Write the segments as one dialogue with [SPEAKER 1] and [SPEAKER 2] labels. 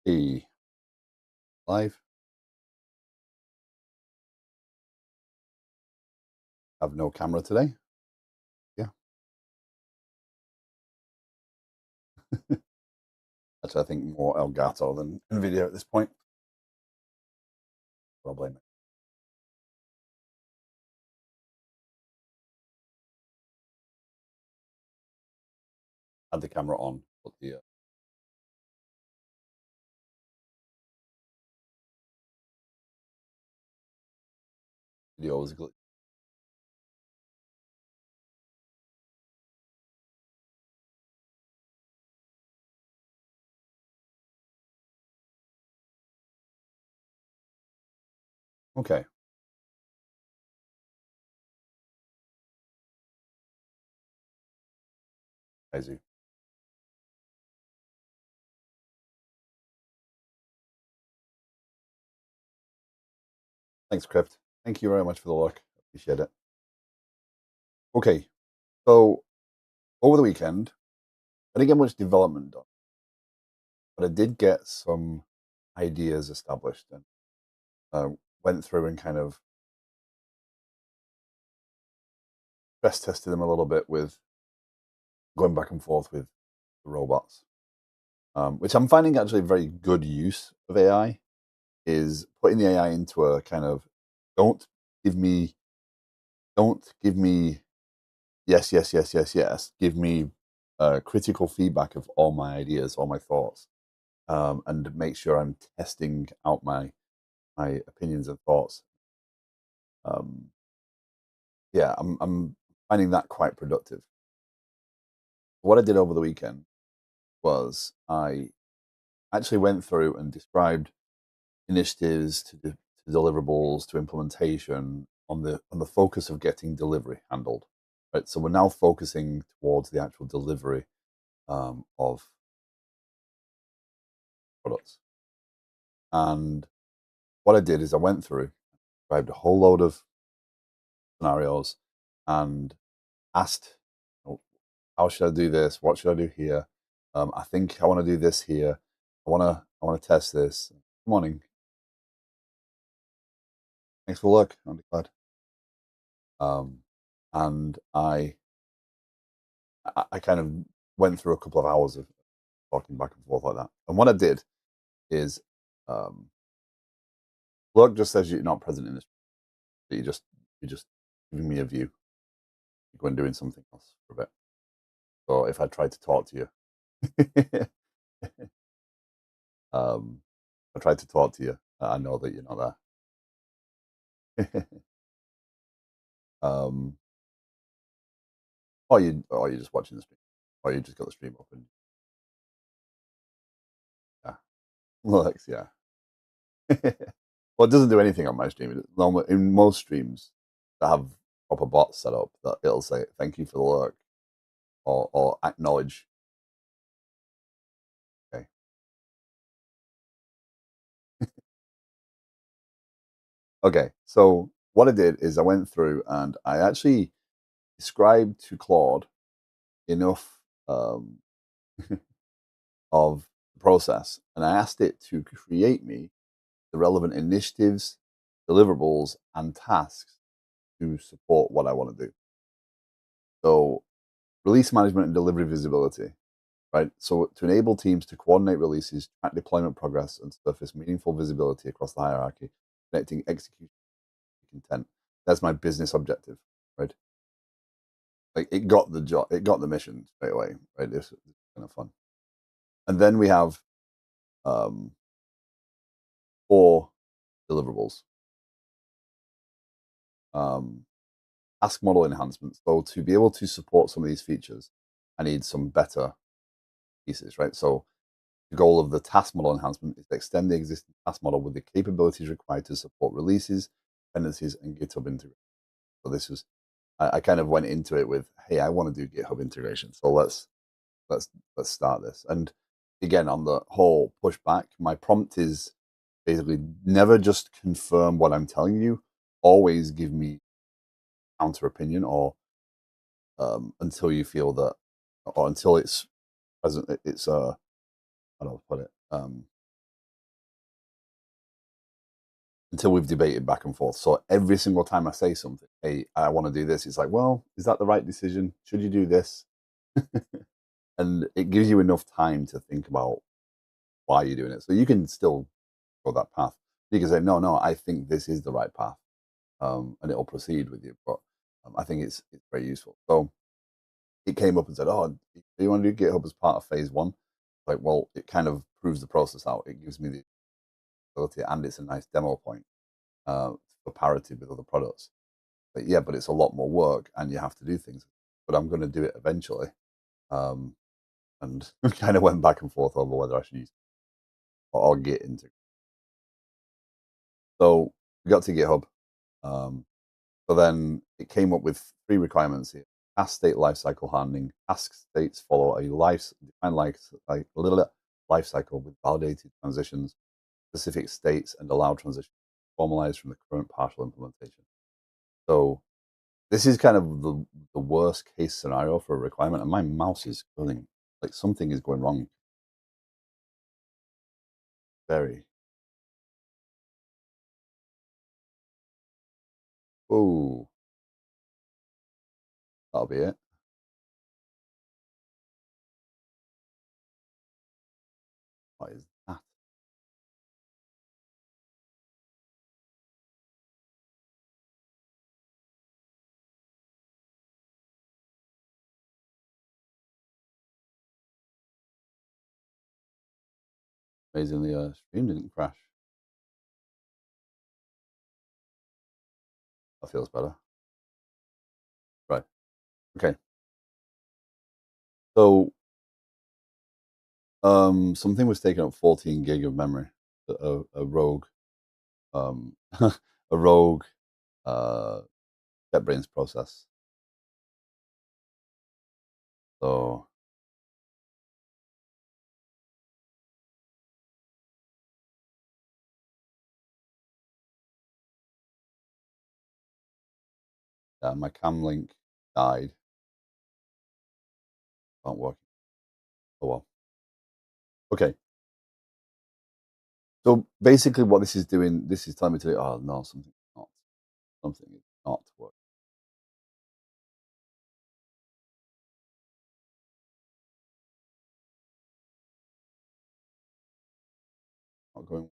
[SPEAKER 1] Hey, live. Have no camera today. Yeah. Actually, I think more Elgato than Nvidia at this point. I'll blame it. Had the camera on, but the video was glitched. Okay, Kaizu. Thanks, Crypt. Thank you very much for the look. Appreciate it. Okay, so over the weekend, I didn't get much development done, but I did get some ideas established and uh, went through and kind of stress tested them a little bit with going back and forth with the robots, which I'm finding actually very good use of AI. Is putting the AI into a kind of don't give me don't give me yes, yes, yes, yes, yes. Give me critical feedback of all my ideas, all my thoughts, and make sure I'm testing out my opinions and thoughts. Um, yeah, I'm finding that quite productive. What I did over the weekend was I actually went through and described initiatives to deliverables to implementation on the focus of getting delivery handled. Right, so we're now focusing towards the actual delivery of products. And what I did is I went through, described a whole load of scenarios, and asked, "Oh, how should I do this? What should I do here? I think I want to do this here. I want to test this. Good morning. Thanks for the look. I'm glad." Um, and I kind of went through a couple of hours of talking back and forth like that. And what I did is, um, look just says you're not present in this. You're just giving me a view. You go and doing something else for a bit. So if I tried to talk to you, um, I tried to talk to you. I know that you're not there. um, or you're just watching the stream, or you just got the stream open. Yeah, Lex, yeah. Well, it doesn't do anything on my stream. In most streams that have proper bots set up, that it'll say "thank you for the lurk" or "acknowledge." Okay, okay. So what I did is I went through and I actually described to Claude enough of the process, and I asked it to create me the relevant initiatives, deliverables, and tasks to support what I want to do. So, release management and delivery visibility, right? So, to enable teams to coordinate releases, track deployment progress, and surface meaningful visibility across the hierarchy, connecting execution to content. That's my business objective, right? Like it got the job, it got the mission straight away, right? This kind of fun. And then we have um, 4 deliverables. Um, task model enhancements. So to be able to support some of these features, I need some better pieces, right? So the goal of the task model enhancement is to extend the existing task model with the capabilities required to support releases, dependencies, and GitHub integration. So this was I kind of went into it with, hey, I want to do GitHub integration. So let's let's start this. And again, on the whole pushback, my prompt is basically never just confirm what I'm telling you, always give me counter opinion or until you feel that, or until it's present. It's how do I put it? until we've debated back and forth. So every single time I say something, hey, I want to do this, it's like, well, is that the right decision? Should you do this? And it gives you enough time to think about why you're doing it. So you can still go that path. You can say, no, no, I think this is the right path, and it'll proceed with you. But I think it's very useful. So it came up and said, oh, do you want to do GitHub as part of phase one? Like, well, it kind of proves the process out. It gives me the ability, and it's a nice demo point uh, for parity with other products. But yeah, but it's a lot more work, and you have to do things. But I'm going to do it eventually. Um, and kind of went back and forth over whether I should use or Git into. So we got to GitHub. Um, so then it came up with three requirements here. Task state lifecycle handling. Task states follow a defined life cycle with validated transitions, specific states, and allowed transitions formalized from the current partial implementation. So this is kind of the worst case scenario for a requirement, and my mouse is going like something is going wrong. Very. Oh, that'll be it. What is that? Amazingly, stream didn't crash. That feels better. Right. Okay. So something was taking up 14 gig of memory. A rogue, um, a rogue uh, JetBrains process. So yeah, my cam link died. Can't work. Oh well. Okay. So basically, what this is doing, this is telling me to do. Oh no, something is not working. Not going.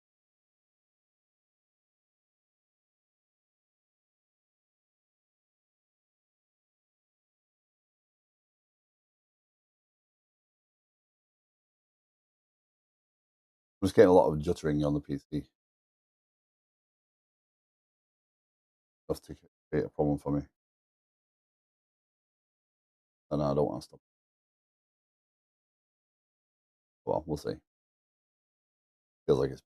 [SPEAKER 1] I'm just getting a lot of juttering on the PC. Enough to create a problem for me, and I don't want to stop. Well, we'll see. Feels like it's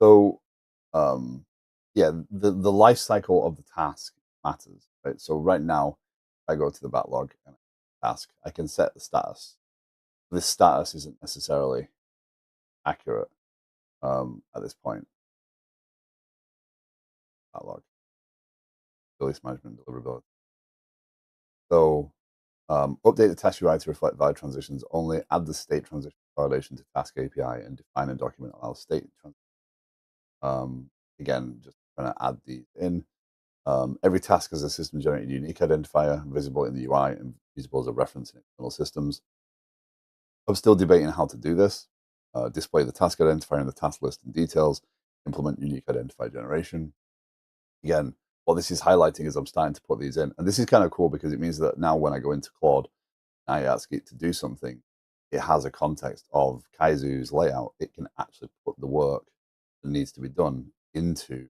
[SPEAKER 1] so. Um, yeah, the life cycle of the task matters, right? So right now, I go to the backlog and task. I can set the status. This status isn't necessarily accurate at this point. Backlog, release management, deliverability. So update the task UI to reflect valid transitions only. Add the state transition validation to task API and define a document that allows state. Again, just trying to add these in. Every task has a system generated unique identifier visible in the UI and visible as a reference in external systems. I'm still debating how to do this. Display the task identifier in the task list and details. Implement unique identifier generation. Again, what this is highlighting is I'm starting to put these in. And this is kind of cool because it means that now when I go into Claude, I ask it to do something, it has a context of Kaizu's layout. It can actually put the work that needs to be done into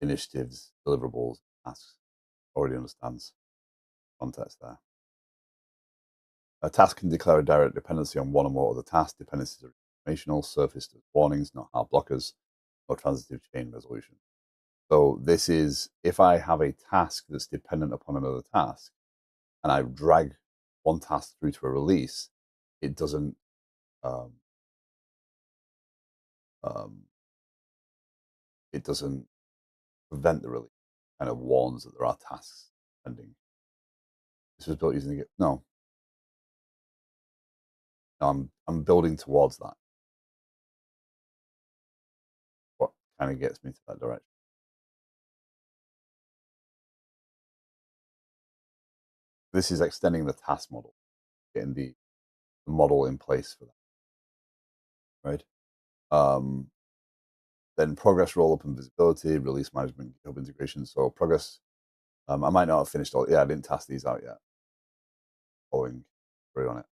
[SPEAKER 1] initiatives, deliverables, tasks. Already understands context there. A task can declare a direct dependency on one or more other tasks. Dependencies are informational, surfaced as warnings, not hard blockers, or transitive chain resolution. So this is if I have a task that's dependent upon another task, and I drag one task through to a release, it doesn't um, um, it doesn't prevent the release. It kind of warns that there are tasks pending. This was built using the no, I'm building towards that. kind of gets me to that direction. This is extending the task model, getting the model in place for that, right? Um, then progress roll up and visibility, release management, GitHub integration. So progress, I might not have finished all. Yeah, I didn't task these out yet. Following through on it.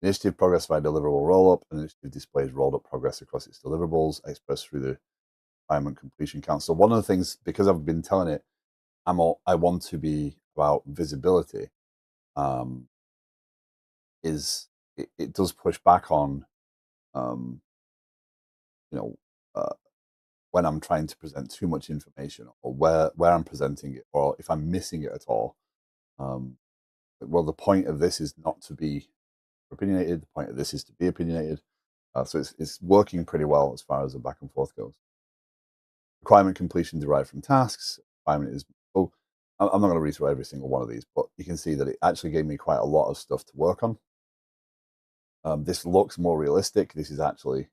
[SPEAKER 1] Initiative progress via deliverable roll up. And initiative displays rolled up progress across its deliverables, expressed through the requirement completion count. So one of the things, because I've been telling it, I want to be about visibility. Um, is it does push back on, um, you know, uh, when I'm trying to present too much information, or where I'm presenting it, or if I'm missing it at all. Um, well, the point of this is not to be opinionated. The point of this is to be opinionated. So it's working pretty well as far as the back and forth goes. Requirement completion derived from tasks. Requirement is, oh, I'm not going to read through every single one of these, but you can see that it actually gave me quite a lot of stuff to work on. This looks more realistic. This is actually,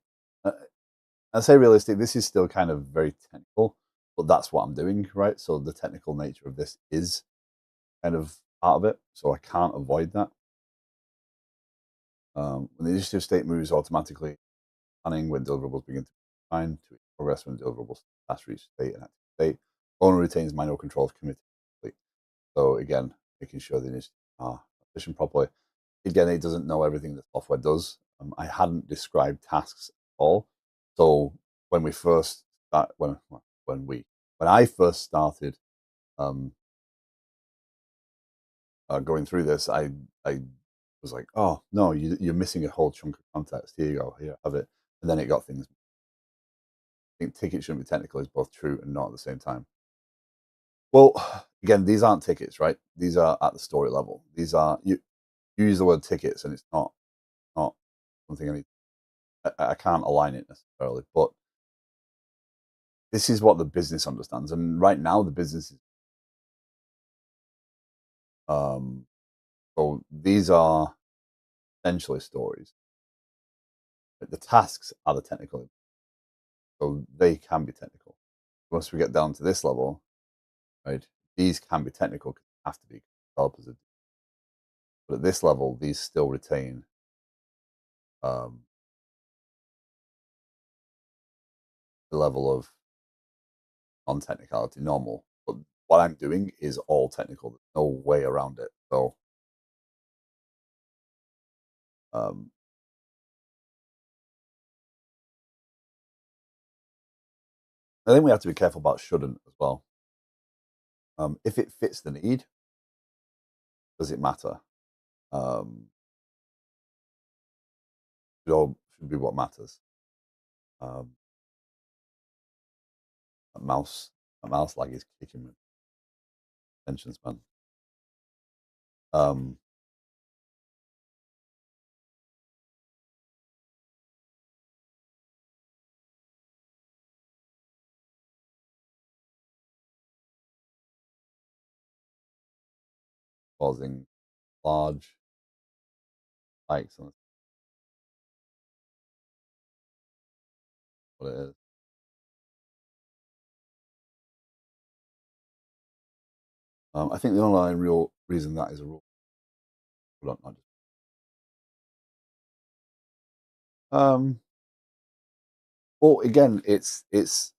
[SPEAKER 1] I say realistic. This is still kind of very technical, but that's what I'm doing, right? So the technical nature of this is kind of part of it, so I can't avoid that. When the initiative state moves automatically, planning when deliverables begin to define to progress when deliverables pass reach state and active state. Owner retains manual control of committee. So again, making sure the initiatives are efficient properly. Again, it doesn't know everything that software does. I hadn't described tasks at all. So when we first start, when I first started um, going through this, I was like, oh no, you're missing a whole chunk of context. Here you go, here have it, and then it got things. I think tickets shouldn't be technical is both true and not at the same time. Well, again, these aren't tickets, right? These are at the story level. These are you use the word tickets, and it's not something I can't align it necessarily, but this is what the business understands, and right now the business is um, so these are essentially stories. But the tasks are the technical, so they can be technical. Once we get down to this level, right, these can be technical because they have to be developers. But at this level, these still retain um, the level of non-technicality normal. But what I'm doing is all technical. There's no way around it. So um, I think we have to be careful about shouldn't as well. If it fits the need, does it matter? Um, should be what matters. Um, a mouse, a mouse lag is kicking my attention span. Um, Causing large spikes on what it is. I think the underlying real reason that is a rule. Not just, um, well, again, it's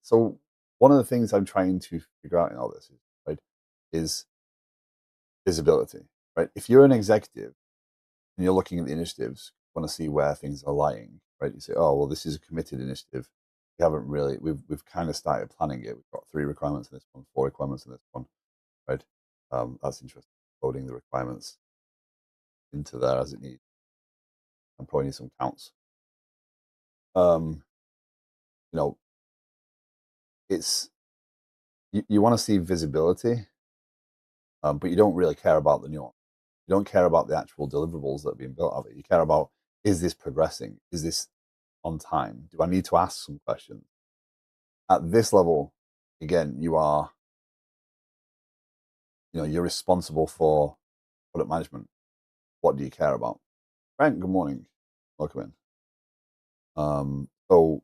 [SPEAKER 1] so one of the things I'm trying to figure out in all this is right is visibility. Right, if you're an executive and you're looking at the initiatives, you want to see where things are lying. Right, you say, oh well, this is a committed initiative. We haven't really we've kind of started planning it. We've got 3 requirements in this one, 4 requirements in this one. Right, that's interesting. Loading the requirements into there as it needs. I'm probably need some counts. Um, you know, it's you want to see visibility, but you don't really care about the nuance. You don't care about the actual deliverables that are being built of it. You care about, is this progressing? Is this on time? Do I need to ask some questions? At this level, again, you're responsible for product management. What do you care about? Frank, good morning. Welcome in. So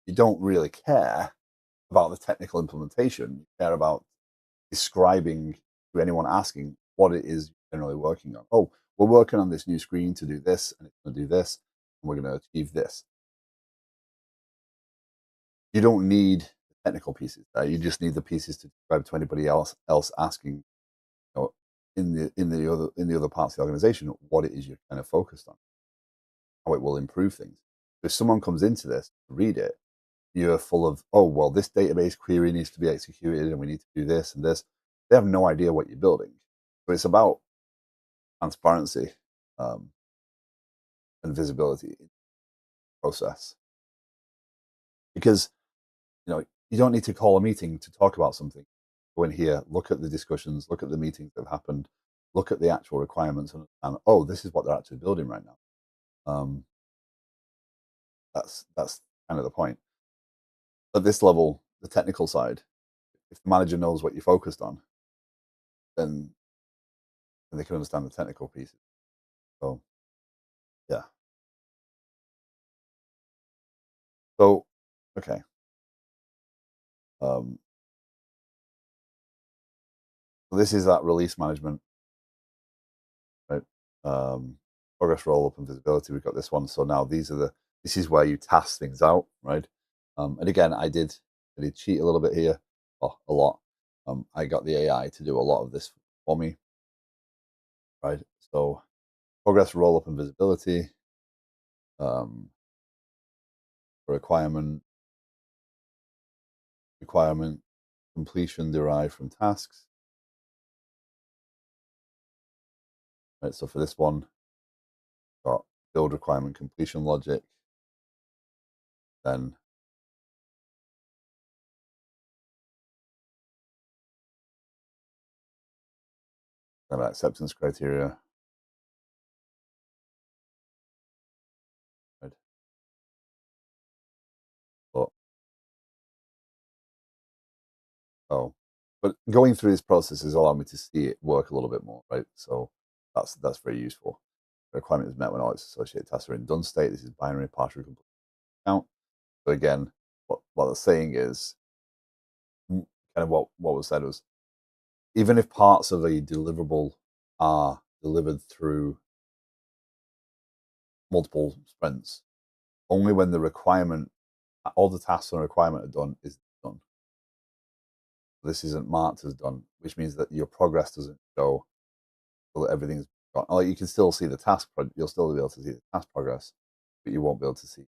[SPEAKER 1] you don't really care. about the technical implementation. You care about describing to anyone asking what it is you're generally working on. Oh, we're working on this new screen to do this, and it's going to do this, and we're going to achieve this. You don't need the technical pieces there. You just need the pieces to describe to anybody else asking, know, in the other parts of the organization, what it is you're kind of focused on, how it will improve things. If someone comes into this, read it, you're full of, oh, well, this database query needs to be executed and we need to do this and this. They have no idea what you're building. So it's about transparency um, and visibility in the process. Because, you don't need to call a meeting to talk about something. Go in here, look at the discussions, look at the meetings that have happened, look at the actual requirements, and oh, this is what they're actually building right now. Um, that's kind of the point. At this level, the technical side, if the manager knows what you're focused on, then they can understand the technical pieces. So yeah. So okay. Um, so this is that release management, right? Progress roll up and visibility. We've got this one. So now this is where you task things out, right? And again, I did cheat a little bit here, well, a lot. I got the AI to do a lot of this for me, right? So progress roll up and visibility, um, requirement requirement completion derived from tasks, right? So for this one, got build requirement completion logic, then acceptance criteria, right? But oh, but going through this process has allowed me to see it work a little bit more, right? So that's very useful. The requirement is met when all its associated tasks are in done state. This is binary partial complete count. So again, what they're saying is kind of what was said was, even if parts of a deliverable are delivered through multiple sprints, only when the requirement, all the tasks and requirement are done is done. This isn't marked as done, which means that your progress doesn't show so that everything's gone. Like, you can still see the task, you'll still be able to see the task progress, but you won't be able to see.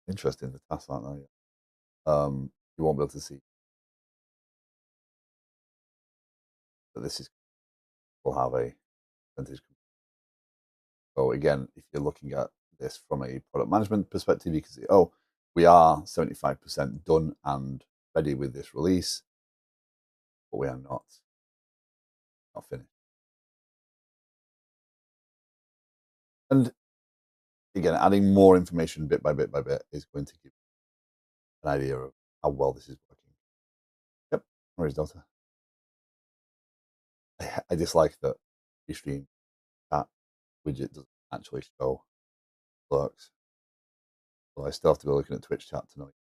[SPEAKER 1] Interesting, the tasks aren't there yet. You won't be able to see that this is will have a percentage. So again, if you're looking at this from a product management perspective, you can see, oh, we are 75% done and ready with this release, but we are not finished. And again, adding more information bit by bit by bit is going to give an idea of how well this is working. Yep, no worries, Delta. I dislike that Restream chat widget doesn't actually show clerks. So I still have to go looking at Twitch chat tonight.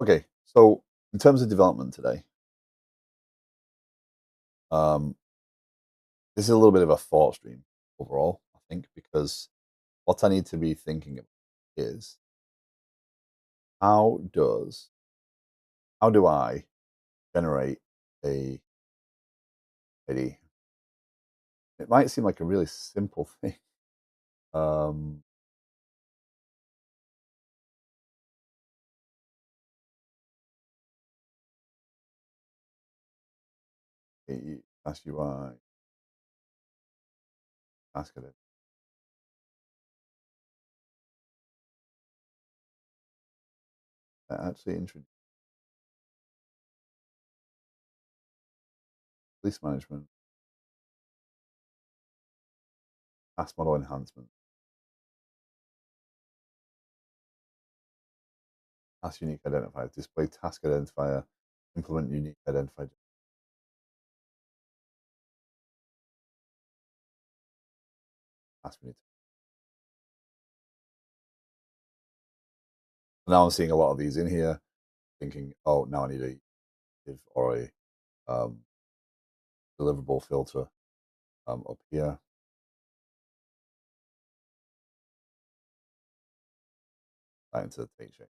[SPEAKER 1] Okay, so in terms of development today, um, this is a little bit of a thought stream overall, I think, because what I need to be thinking about is how does how do I generate a ID? It might seem like a really simple thing. Um, Task UI, task edit. Actually introduce release management, task model enhancement, task unique identifier, display task identifier, implement unique identifier, task we need Now I'm seeing a lot of these in here, thinking, oh, now I need a div or a deliverable filter up here. Right into the take shape.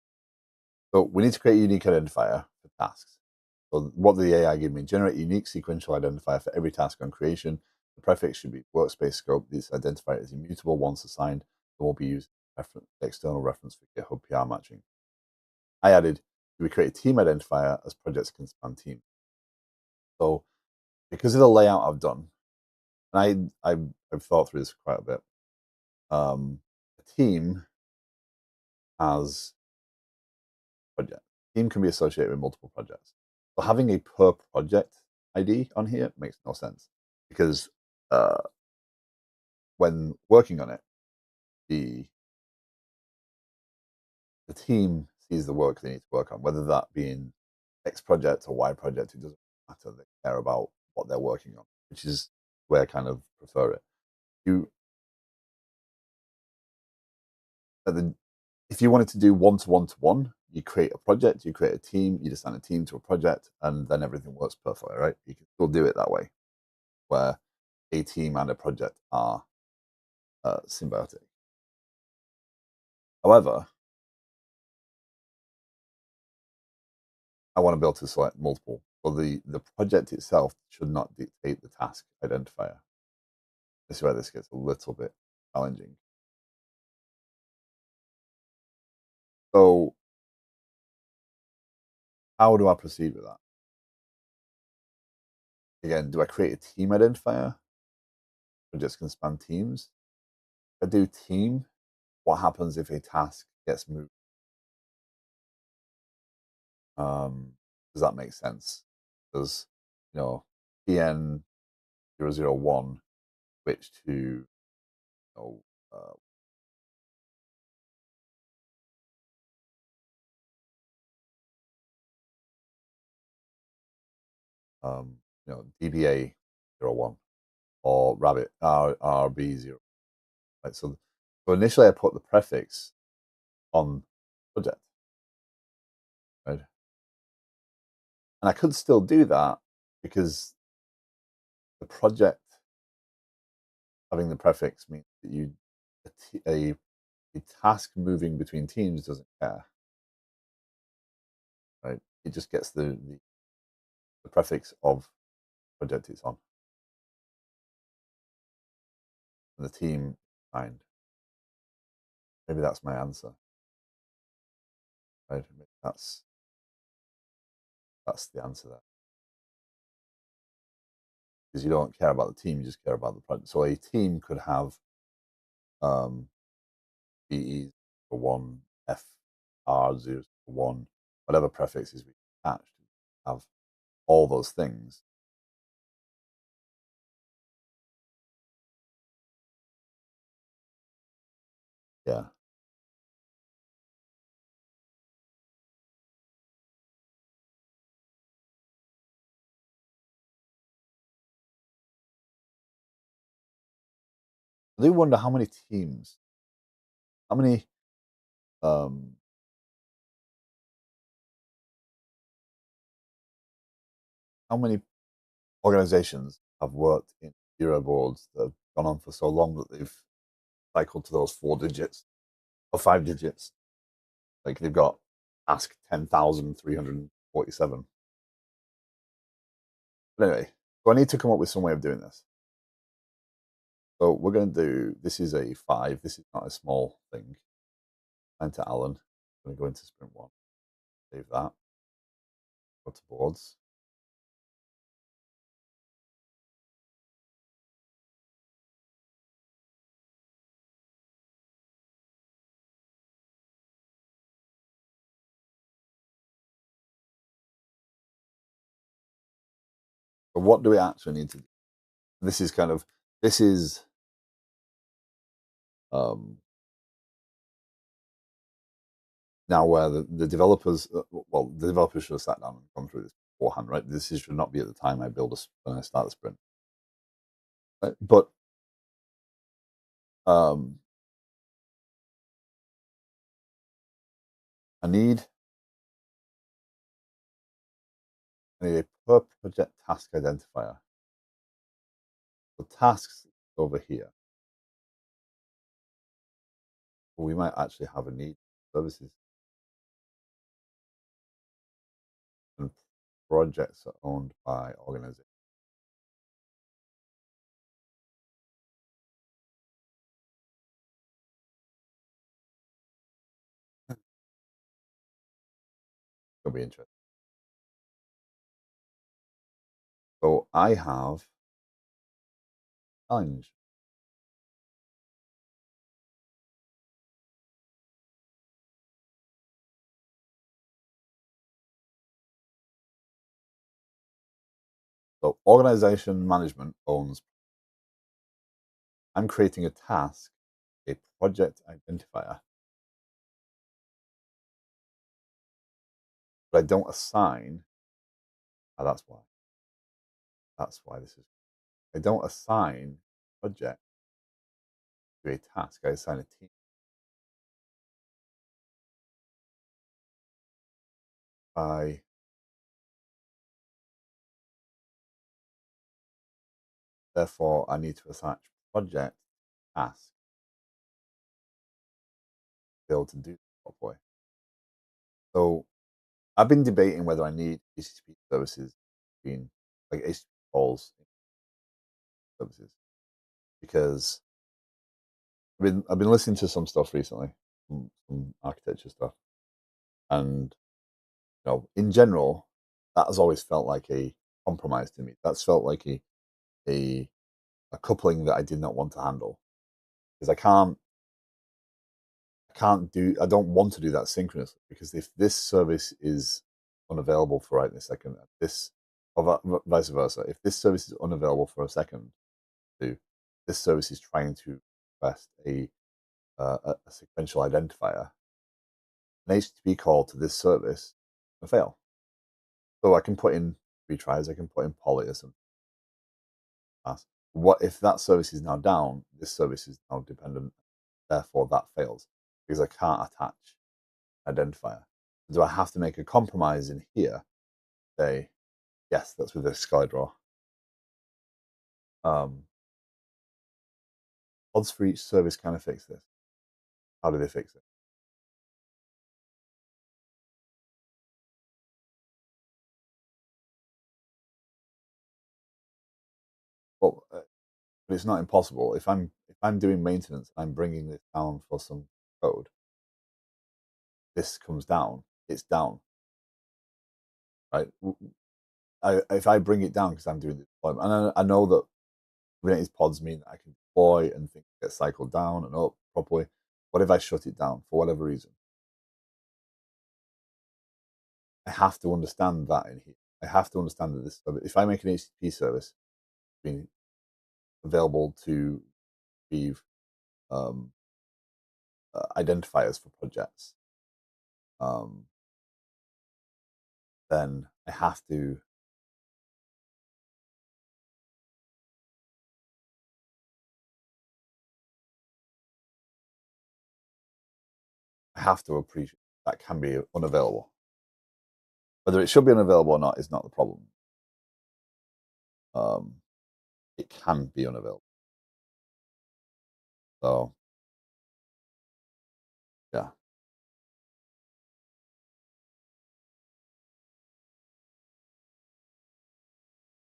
[SPEAKER 1] So we need to create a unique identifier for tasks. So what the AI gave me, generate a unique sequential identifier for every task on creation. The prefix should be workspace scope. This identifier is immutable once assigned and will be used as external reference for GitHub PR matching. I added, we create a team identifier as projects can span teams. So because of the layout I've done, and I've thought through this quite a bit, a team has project. Team can be associated with multiple projects. So having a per project ID on here makes no sense because uh, when working on it, the team sees the work they need to work on, whether that be in X project or Y project, it doesn't matter. They care about what they're working on, which is where I kind of prefer it. You, if you wanted to do one to one to one, you create a project, you create a team, you assign a team to a project, and then everything works perfectly, right? You can still do it that way, where a team and a project are symbiotic. However, I want to be able to select multiple. So the project itself should not dictate the task identifier. This is where this gets a little bit challenging. So how do I proceed with that? Again, do I create a team identifier? Projects can span teams. If I do team, what happens if a task gets moved? Does that make sense? Does, you know, PN001 switch to, know, uh, DBA01 or Rabbit RB0? Right. So initially I put the prefix on project, right? And I could still do that because the project having the prefix means that a, a task moving between teams doesn't care, right? It just gets the prefix of project it's on, and the team signed. Maybe that's my answer, right? Maybe that's the answer there, because you don't care about the team, you just care about the project. So a team could have BE for one, FR0 for one, whatever prefixes we attached, have all those things. Yeah. I do wonder how many teams, how many um, how many organizations have worked in Euro boards that have gone on for so long that they've cycled to those 4 digits or 5 digits. Like they've got ask 10,347. But anyway, so I need to come up with some way of doing this. So we're going to do, this is a 5. This is not a small thing. Time to Alan. I'm going to go into sprint 1. Save that. Go to boards. But what do we actually need to do? This is kind of, this is um, now where the developers, well, the developers should have sat down and gone through this beforehand, right? This should not be at the time I build when I start the sprint. Right? But um, I need a per project task identifier. The tasks over here. We might actually have a need for services and projects are owned by organizations. It'll be interesting. So I have challenge. So organization management owns. I'm creating a task, a project identifier, but I don't assign. Oh, that's why. That's why this is. I don't assign project to a task. I assign a team. I Therefore I need to assign project task to be able to do it properly. So I've been debating whether I need HTTP services being like HTTP calls services because I've been listening to some stuff recently, some architecture stuff, and in general, that has always felt like a compromise to me. That's felt like a a coupling that I did not want to handle because I don't want to do that synchronously because if this service is unavailable for right this second, this or vice versa, if this service is unavailable for a second, to this service is trying to request a sequential identifier, an HTTP call to this service will fail. So I can put in retries, I can put in poly or something. What if that service is now down? This service is now dependent, therefore that fails because I can't attach identifier. Do I have to make a compromise in here? Say, yes, that's with a SkyDraw. Odds for each service kind of fix this. How do they fix it? Well, but it's not impossible. If I'm doing maintenance, I'm bringing this down for some code. This comes down. It's down, right? If I bring it down because I'm doing the deployment, and I know that Kubernetes pods mean that I can deploy and things get cycled down and up properly. What if I shut it down for whatever reason? I have to understand that in here. I have to understand that this. If I make an HTTP service being available to receive um, identifiers for projects, um, then I have to appreciate that can be unavailable. Whether it should be unavailable or not is not the problem. Um, it can be unavailable. So yeah.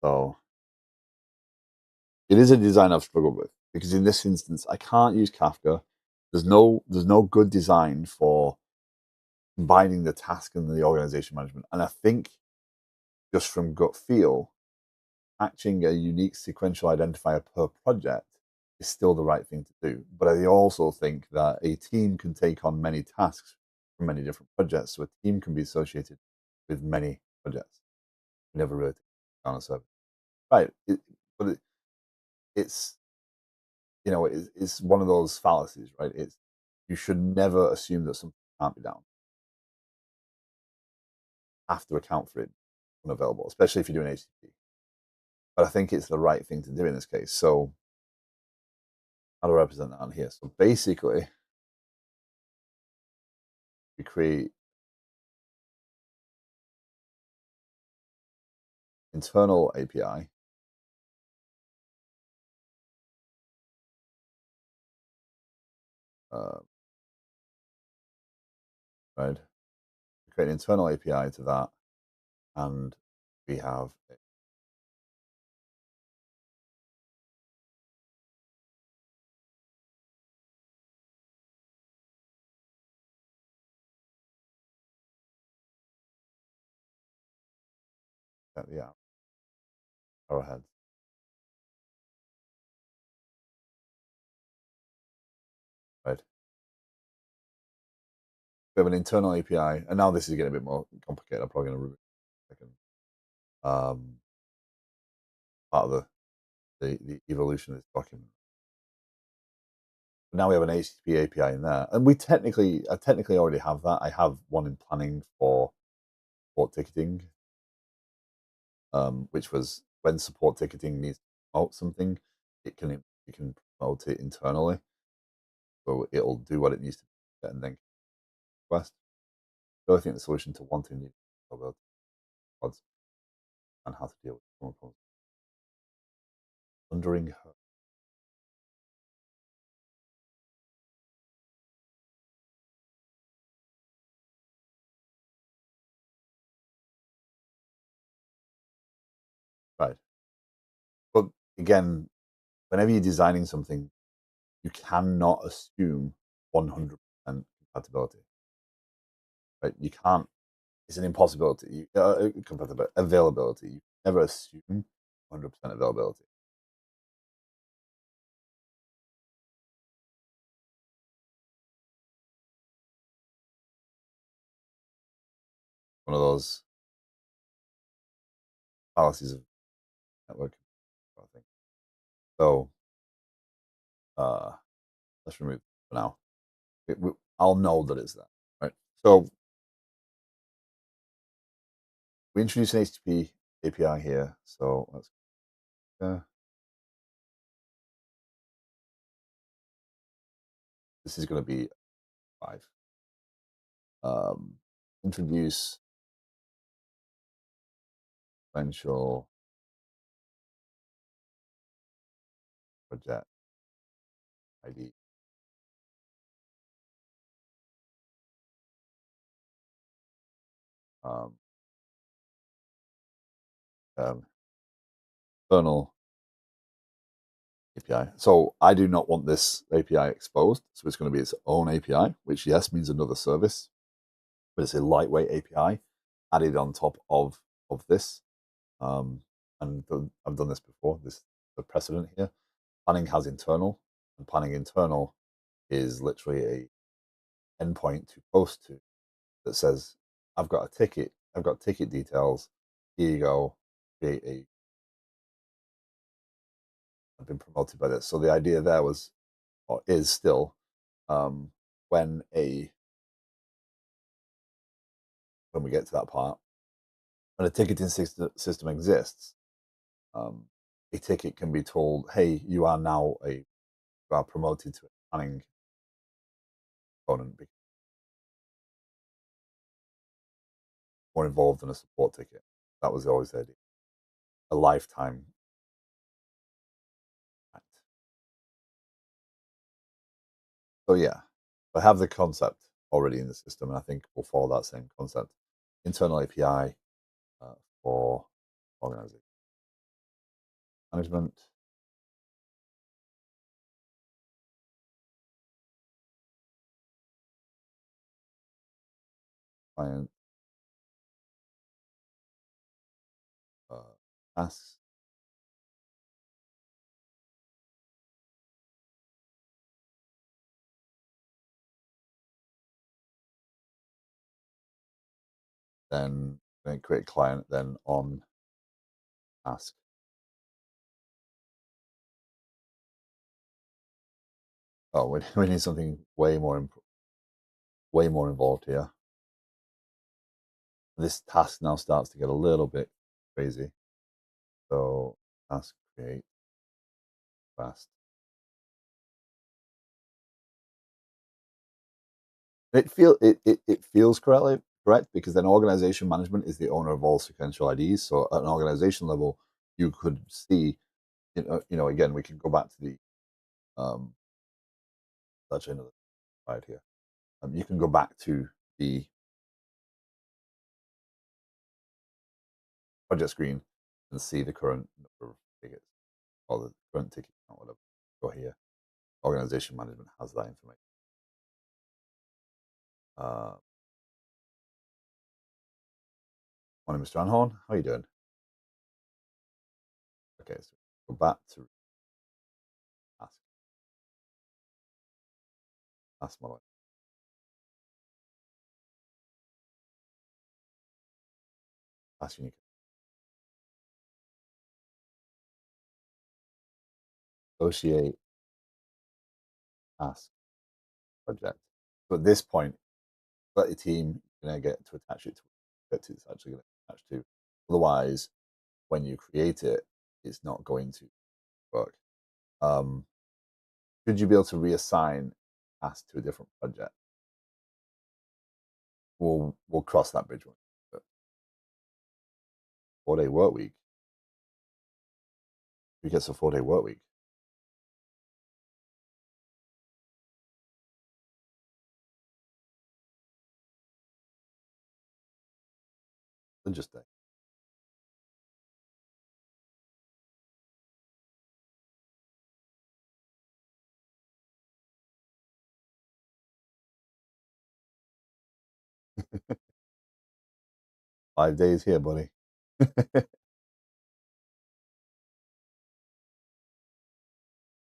[SPEAKER 1] So it is a design I've struggled with because in this instance I can't use Kafka. There's no good design for combining the task and the organization management. And I think just from gut feel, matching a unique sequential identifier per project is still the right thing to do. But I also think that a team can take on many tasks from many different projects. So a team can be associated with many projects. Never really on a service. Right. But it's it's one of those fallacies, right? You should never assume that something can't be down. Have to account for it unavailable, especially if you're doing HTTP. But I think it's the right thing to do in this case. So how do I represent that on here? So basically, we create internal API, uh, right? Create an internal API to that, and we have yeah, arrowhead, right? We have an internal API, and now this is getting a bit more complicated. I'm probably going to remove a second. Part of the evolution of this document. Now we have an HTTP API in there, and I technically already have that. I have one in planning for support ticketing, which was when support ticketing needs to promote something, you can promote it internally, so it'll do what it needs to do and then request. So I think the solution to wanting new pods and how to deal with problems. Wondering, right? But again, whenever you're designing something, you cannot assume 100% compatibility, right? You can't. It's an impossibility. Compatibility, availability. You never assume 100% availability. One of those fallacies of network, I think. So uh, let's remove it for now. I'll know that it's there, right? So we introduce an HTTP API here. So let's this is going to be 5. Um, introduce potential project ID. Um, um, Kernel API. So I do not want this API exposed. So it's going to be its own API, which yes means another service, but it's a lightweight API added on top of this. Um, and I've done this before. This is the precedent here. Planning has internal, and planning internal is literally a endpoint to post to that says, "I've got a ticket. I've got ticket details. Here you go. Create a. I've been promoted by this." So the idea there was, or is still, um, when a when we get to that part, when a ticketing system exists, um, a ticket can be told, "Hey, you are now you are promoted to a planning component, more involved than a support ticket." That was always the idea. A lifetime act. So yeah, I have the concept already in the system, and I think we'll follow that same concept. Internal API for organization management, client tasks, then create client, then on task. Oh, we need something way more involved here. This task now starts to get a little bit crazy. So task create fast. It feels correctly correct, because then organization management is the owner of all sequential IDs. So at an organization level, you could see, again, we can go back to the actually another slide here. You can go back to the project screen and see the current number of tickets or the current ticket count, whatever. Go here. Organization management has that information. Uh, Morning, Mr. Anhorn. How are you doing? Okay, so go back to ask. Ask model. Ask unique. Associate. Ask project. So at this point, let your team get to attach it to what it's actually going to attach to. Otherwise, when you create it, it's not going to work. Should you be able to reassign tasks to a different project? We'll cross that bridge. 4-day work week. Who gets a 4-day work week? Just day. Five days here, buddy.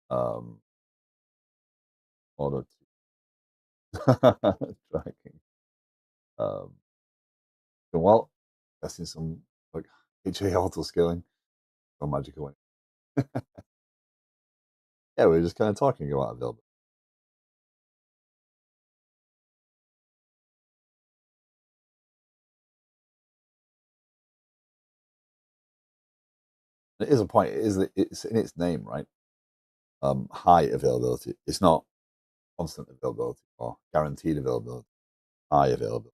[SPEAKER 1] um, order tracking. Well, testing some like HA auto scaling or magical one. Yeah, we are just kind of talking about availability. It is a point. It's in its name, right? High availability. It's not constant availability or guaranteed availability. High availability.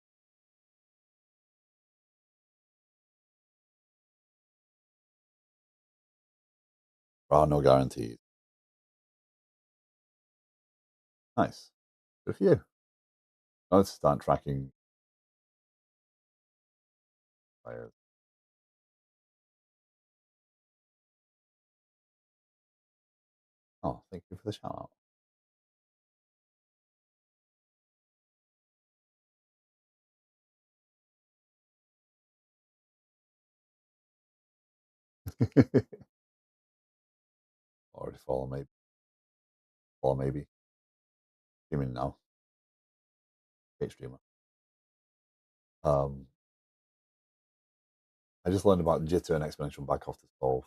[SPEAKER 1] There are no guarantees. Nice. Good for you. Now let's start tracking players. Oh, thank you for the shout out. Already follow maybe. Follow maybe. Streaming now. Great streamer. Um, I just learned about jitter and exponential backoff to solve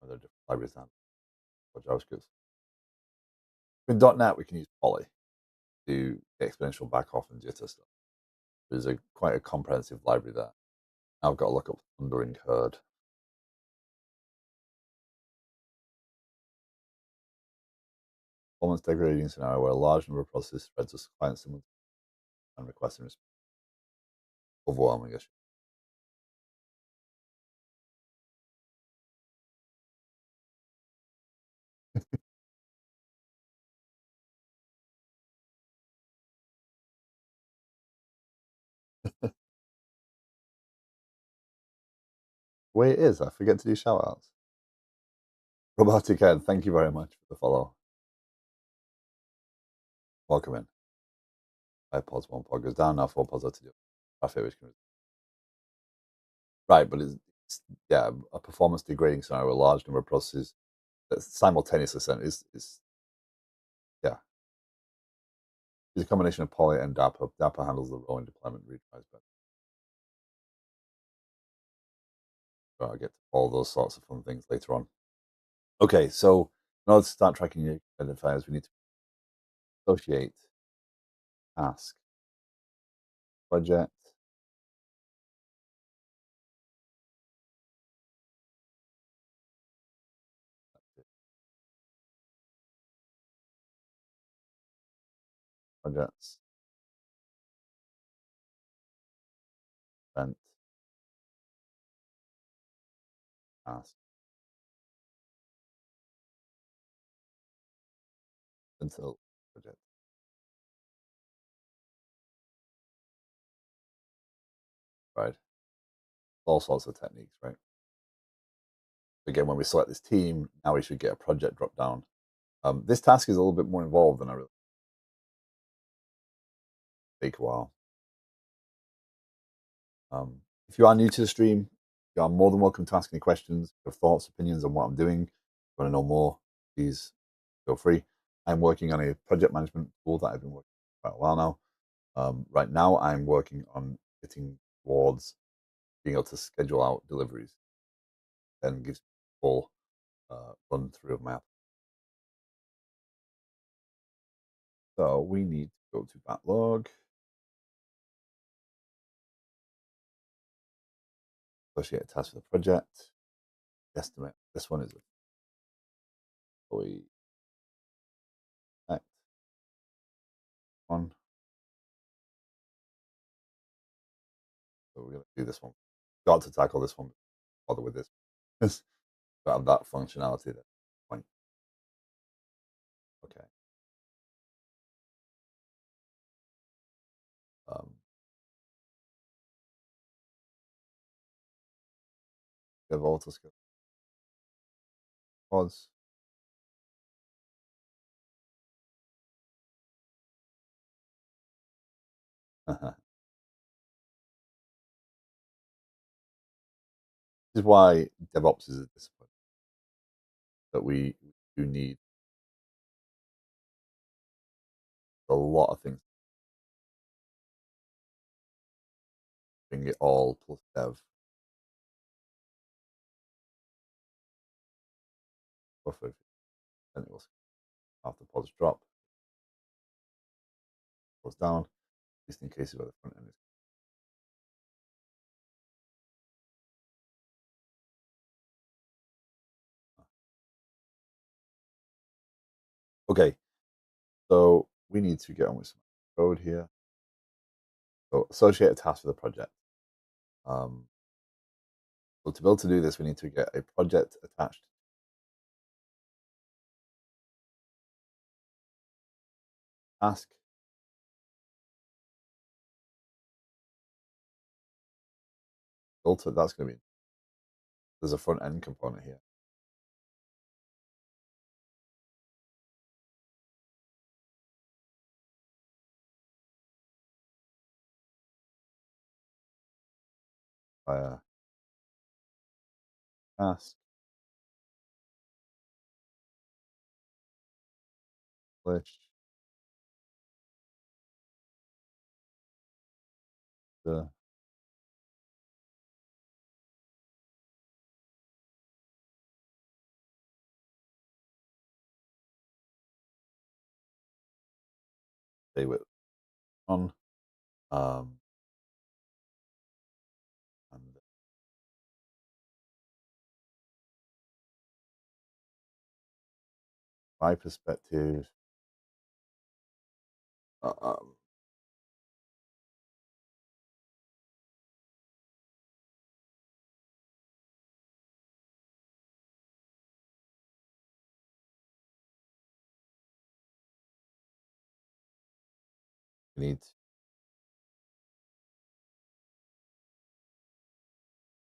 [SPEAKER 1] other different libraries now for JavaScript. With .NET, we can use Poly to do exponential backoff and jitter stuff. There's quite a comprehensive library there. Now I've got to look up thundering herd. Performance degrading scenario where a large number of processes threads to client simultaneously and request and response. Overwhelming issue. The way it is, I forget to do shout outs. Robotic Ed, thank you very much for the follow. Welcome in. 5 pods, 1 pod goes down, now 4 pods are to do. Traffic which can. Right, but it's yeah, a performance degrading scenario where a large number of processes that simultaneously sent is yeah. It's a combination of Poly and Dapper. Dapper handles the rolling deployment retries better. But I'll get to all those sorts of fun things later on. Okay, so in order to start tracking your identifiers, we need to associate, ask, project, projects, Event task until project. Right. All sorts of techniques, right? Again, when we select this team, now we should get a project drop down. This task is a little bit more involved than I really take a while. If you are new to the stream, you are more than welcome to ask any questions, your thoughts, opinions on what I'm doing. If you want to know more, please feel free. I'm working on a project management tool that I've been working on for quite a while now. Right now, I'm working on getting towards being able to schedule out deliveries and gives full run through of my app. So we need to go to backlog, associate a task for the project, estimate. This one is a fully act one. So we're going to do this one. Got to tackle this one. Bother with this. Got have that functionality there. Point. Okay. Um, we have auto skill pause. This is why DevOps is a discipline that we do need a lot of things. Bring it all plus dev. Buffer. Then it will after pause drop. Goes down. Just in case where the front end is. Okay. So we need to get on with some code here. So associate a task for the project. So to be able to do this, we need to get a project attached task. Filter, that's going to be, there's a front end component here. Task, publish, the stay with on. And my perspective, uh, um, we need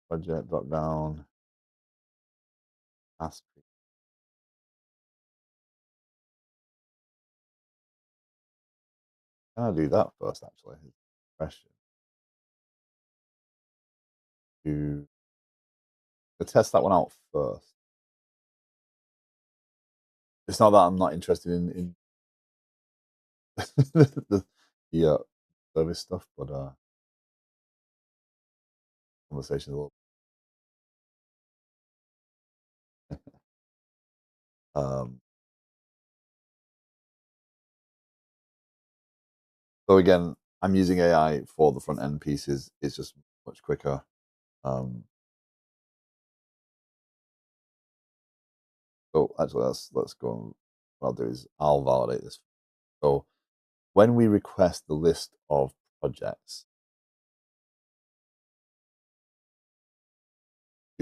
[SPEAKER 1] project drop down, task. Can I do that first, actually? Question. To test that one out first. It's not that I'm not interested in the service stuff, but conversation a little. Um, so again, I'm using AI for the front end pieces. It's just much quicker. Um, so actually, let's go. On. What I'll do is I'll validate this. So when we request the list of projects,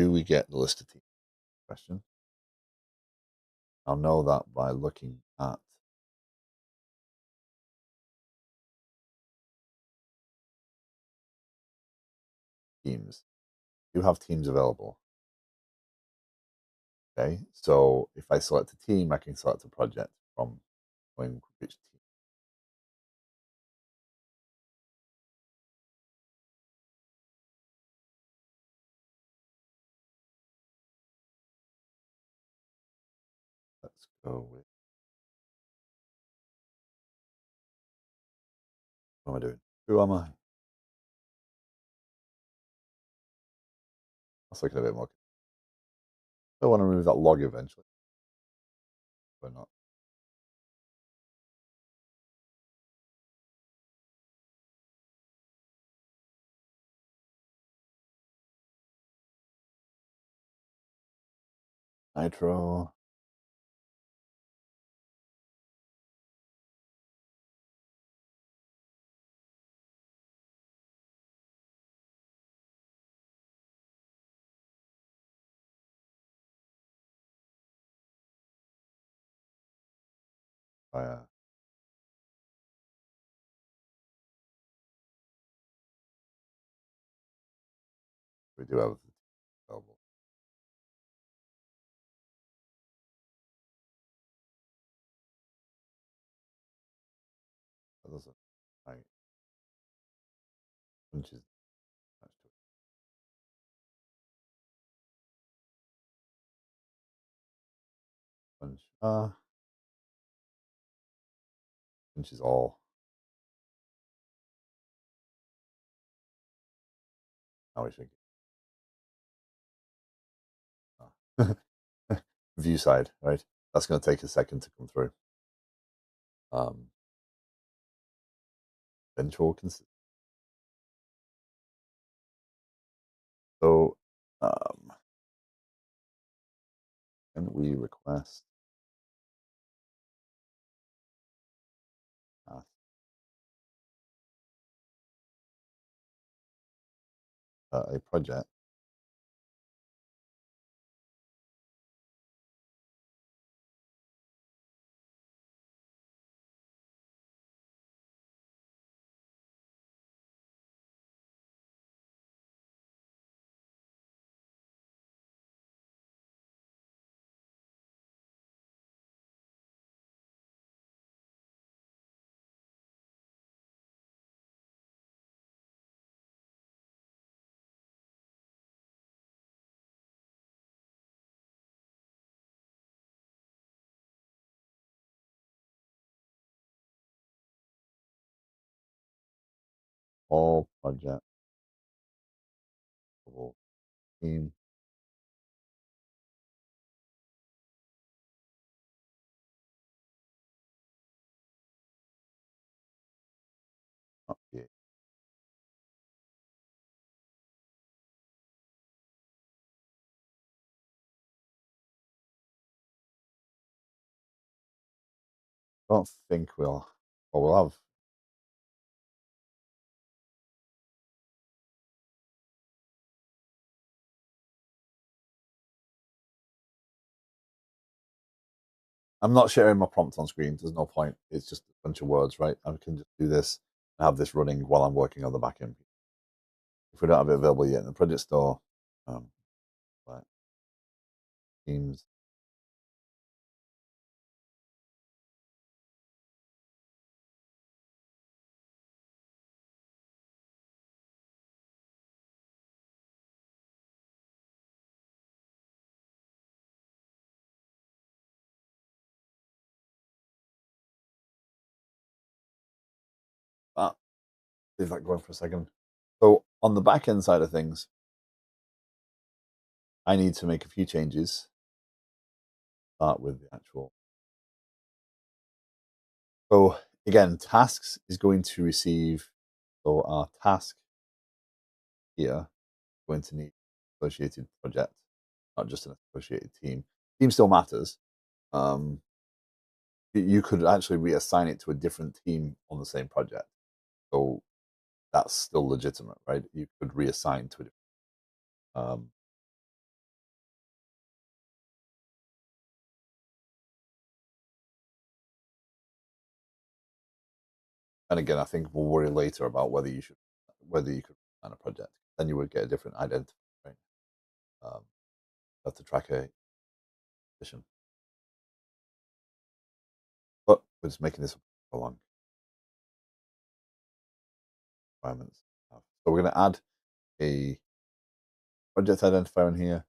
[SPEAKER 1] do we get the list of teams? Question. I'll know that by looking at teams. You have teams available. Okay, so if I select a team, I can select a project from going which team. Let's go with, what am I doing? Who am I? That's looking a bit more. I want to remove that log eventually, but not. Nitro. Fire. We do have available. That doesn't. Right. Punches. Punch. Punches all. Now we think. View side, right? That's going to take a second to come through. Eventual consist. So, can we request a project? All project team. Update. I don't think we'll. Well, we'll have. I'm not sharing my prompt on screen. There's no point. It's just a bunch of words, right? I can just do this and have this running while I'm working on the back end. If we don't have it available yet in the project store, right, teams. Ah, leave that going for a second. So on the back end side of things, I need to make a few changes. Start with the actual. So again, tasks is going to receive. So our task here is going to need associated project, not just an associated team. Team still matters. You could actually reassign it to a different team on the same project. So that's still legitimate, right? You could reassign to it. And again, I think we'll worry later about whether you could plan a project. Then you would get a different identity, right? Um, have to track a position. But we're just making this along requirements. So we're going to add a project identifier in here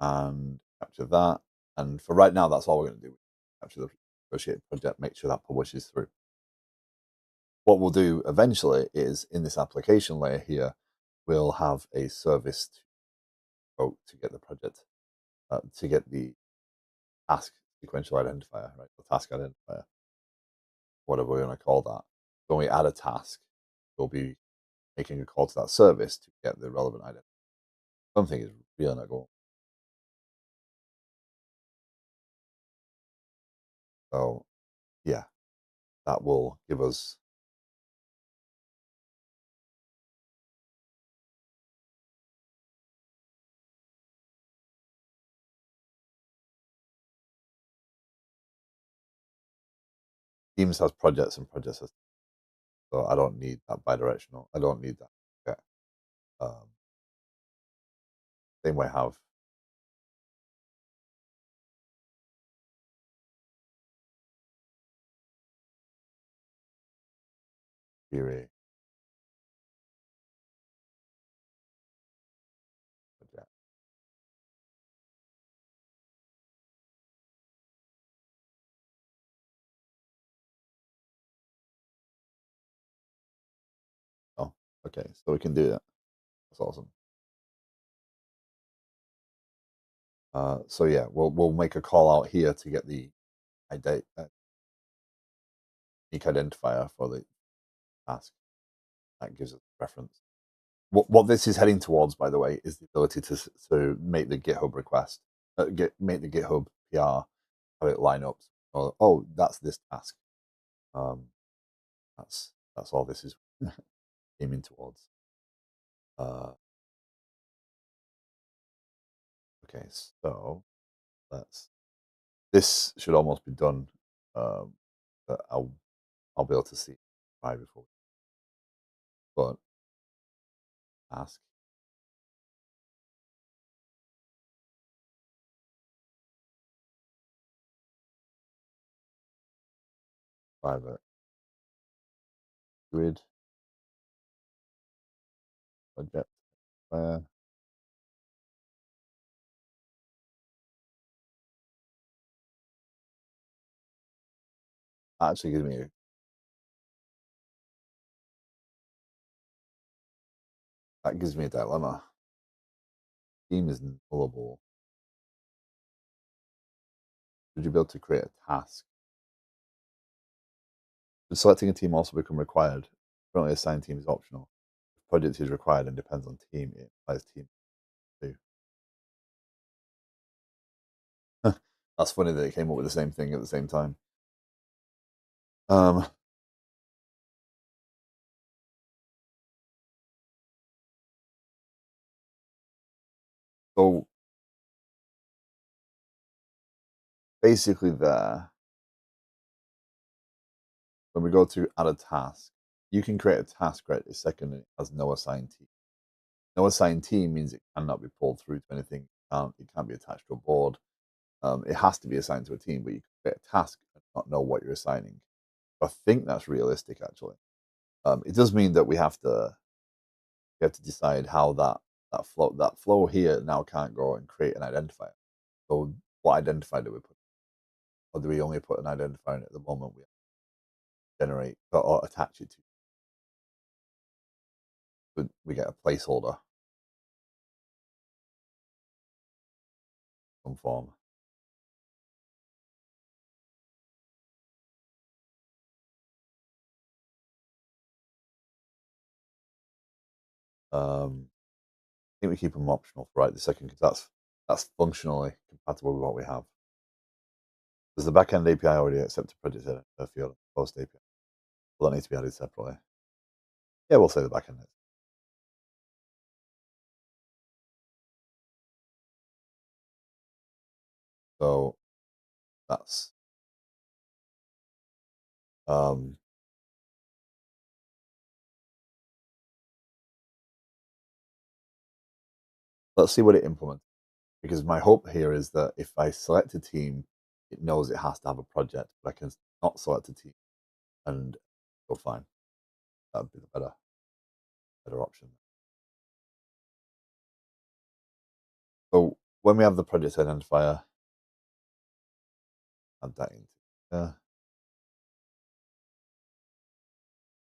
[SPEAKER 1] and capture that. And for right now, that's all we're going to do. Capture the associated project, make sure that publishes through. What we'll do eventually is in this application layer here, we'll have a service to go to get the project, to get the task sequential identifier, right? The task identifier, whatever we want to call that. When we add a task, we'll be making a call to that service to get the relevant identifier. Something is really not going. So yeah, that will give us Teams has projects and projects has, so I don't need that bidirectional. I don't need that. Yeah. Um, Same way I have theory project. Oh, okay. So we can do that. That's awesome. So yeah, we'll make a call out here to get the unique identifier for the task. That gives us reference. What this is heading towards, by the way, is the ability to make the GitHub request, make the GitHub PR, have it line up. Oh, that's this task. Um, that's all this is aiming towards. Okay, so let's. This should almost be done, um, but I'll be able to see why before. But ask private grid project. Uh, actually gives me a dilemma. Team is nullable. Should you be able to create a task? Should selecting a team also become required? Currently, assigned team is optional. If project is required and depends on team, it applies team too. That's funny that it came up with the same thing at the same time. Um, so basically, there, when we go to add a task, you can create a task right this second and it has no assigned team. No assigned team means it cannot be pulled through to anything. It can't be attached to a board. It has to be assigned to a team, but you can create a task and not know what you're assigning. I think that's realistic, actually. It does mean that we have to decide how that flow here now can't go and create an identifier. So what identifier do we put? Or do we only put an identifier in at the moment we generate or attach it to? We get a placeholder, some form. I think we keep them optional for right this second because that's functionally compatible with what we have. Does the backend API already accept a project field post API? Will that need to be added separately? Yeah, we'll say the backend is. So that's um, let's see what it implements. Because my hope here is that if I select a team, it knows it has to have a project, but I can not select a team and go fine. That'd be the better option. So when we have the project identifier, add that into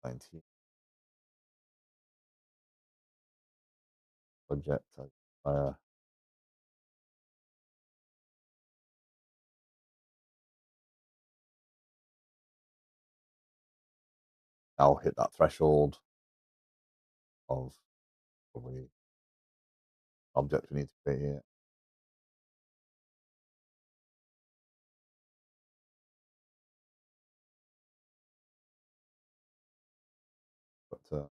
[SPEAKER 1] 19 project identifier. I'll hit that threshold of probably object we need to create here. But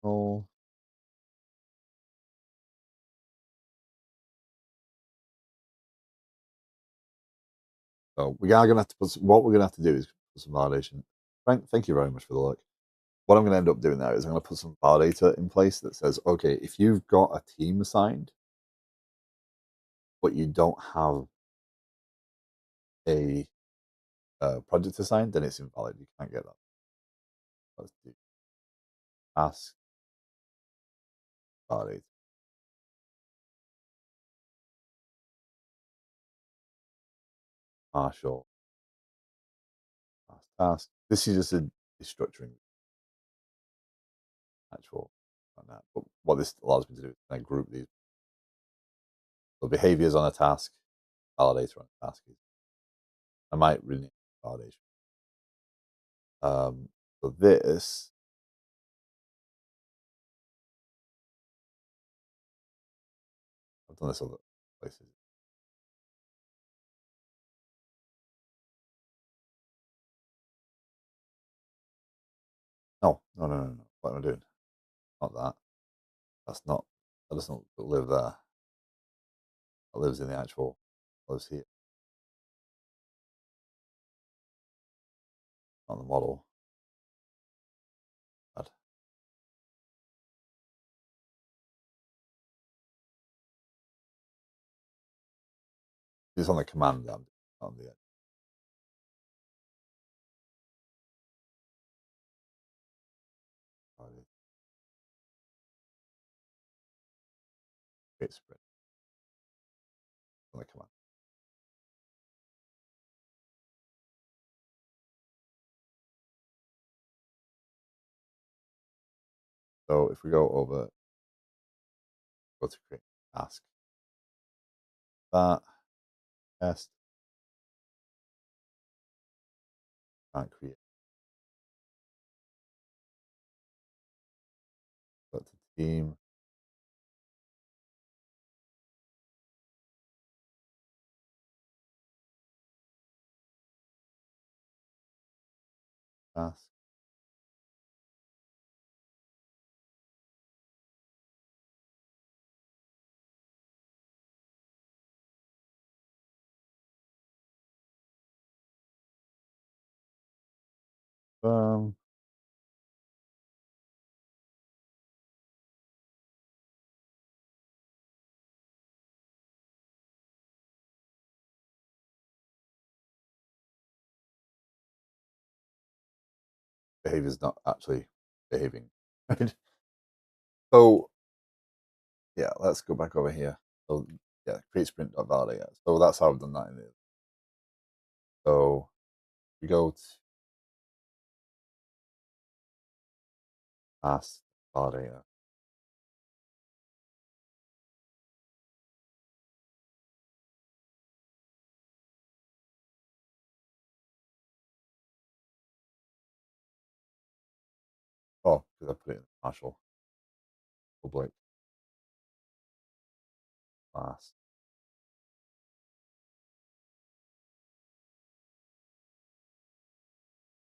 [SPEAKER 1] oh, so we are going to have to put what we're going to have to do is put some validation. Frank, thank you very much for the look. What I'm going to end up doing now is I'm going to put some validator in place that says, okay, if you've got a team assigned, but you don't have a project assigned, then it's invalid. You can't get that. Let's do ask validate partial task. This is just a structuring actual on that. But what this allows me to do is kind of group these. So behaviors on a task, validator on a task. I might rename validation. So this, I've done this other places. No, no, no, no, no. What am I doing? Not that. That's not. That doesn't live there. That lives in the actual. Lives here on the model. Bad. It's on the command. On the create sprint on the command. So if we go over, go to create task, that test, can't create, go to team, task, um, behavior's not actually behaving. Right? So yeah, let's go back over here. So yeah, create sprint validate. So that's how I've done that in it. So we go to task validator. Oh, because I put it in partial public class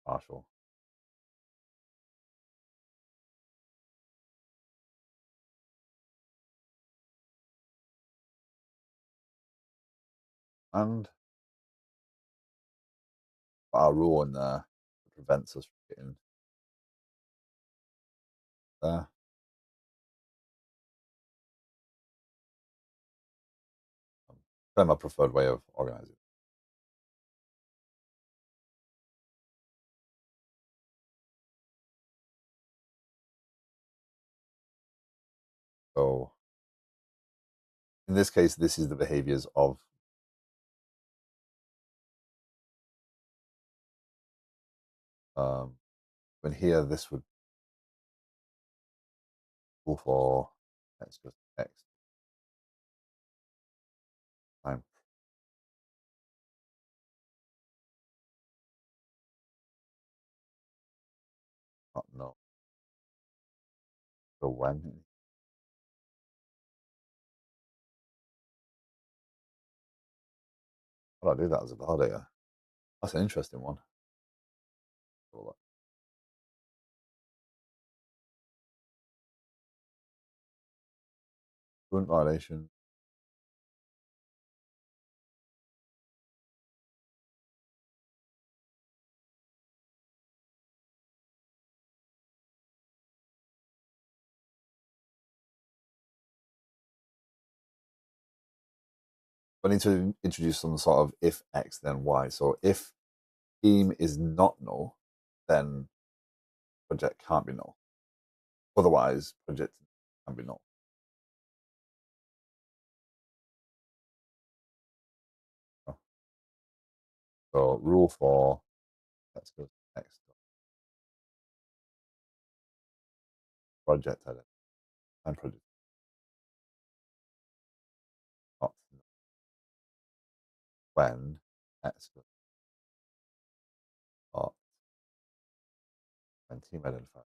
[SPEAKER 1] partial. And our rule in there that prevents us from getting there. Kind of my preferred way of organizing. So in this case, this is the behaviors of when here this would go for let's just x time not no. So when how do I do that as a validator? That's an interesting one. Current validation. I need to introduce some sort of if X then Y. So if team is not null, then project can't be null. Otherwise, project can be null. So rule for let's go to next project edit and project not when X goes not when team identifier.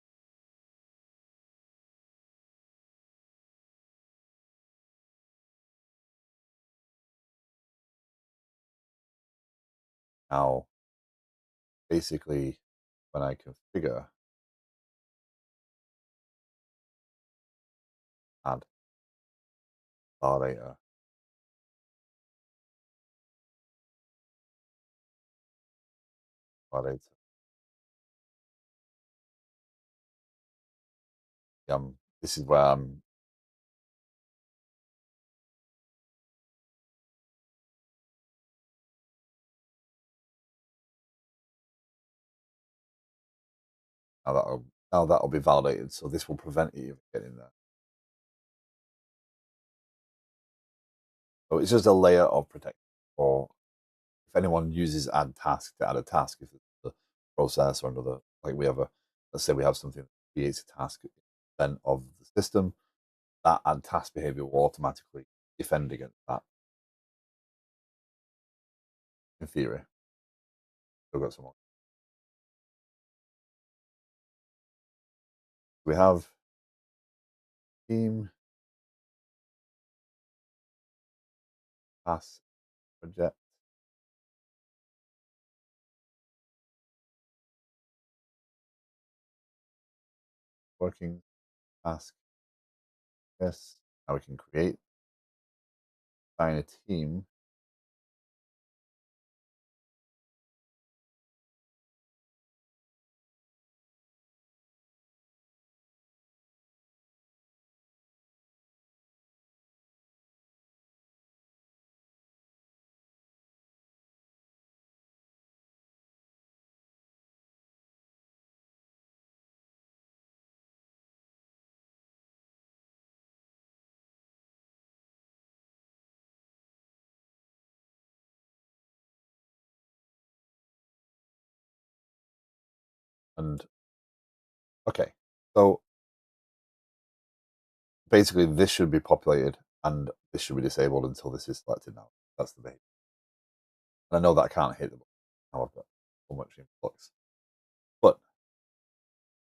[SPEAKER 1] Now, basically, when I configure add validator, validator, this is where I'm now that'll be validated. So this will prevent you getting there. So it's just a layer of protection for if anyone uses add task to add a task, if it's a process or another, like we have let's say we have something that creates a task event of the system, that add task behavior will automatically defend against that. In theory, still got some more. We have team task project working task. Yes, now we can create, assign a team. And okay, so basically this should be populated and this should be disabled until this is selected now. That's the behavior. And I know that I can't hit them. Now I've got so much influx. But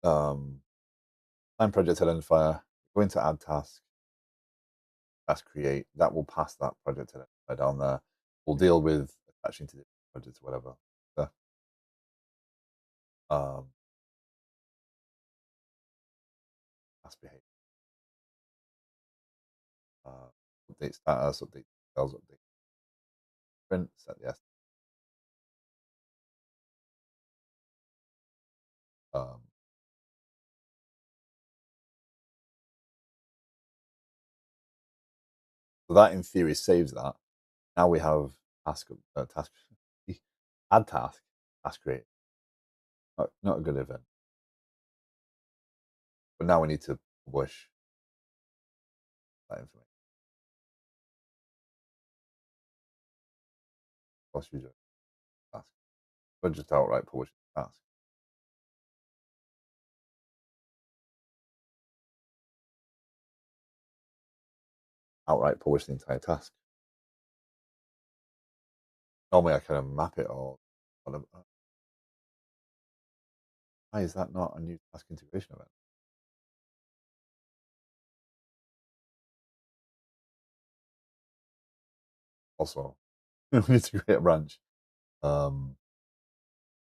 [SPEAKER 1] time project identifier, go into add task, task create, that will pass that project identifier down there. We'll deal with attaching to the project or whatever. So, task behavior. Update status, update details, update print, set the Um, so that in theory saves that. Now we have task add task create. Not a good event. But now we need to publish that information. What's user task? But just outright publish the task. Outright publish the entire task. Normally I kind of map it all. Why is that not a new task integration event? Also, we need to create a branch.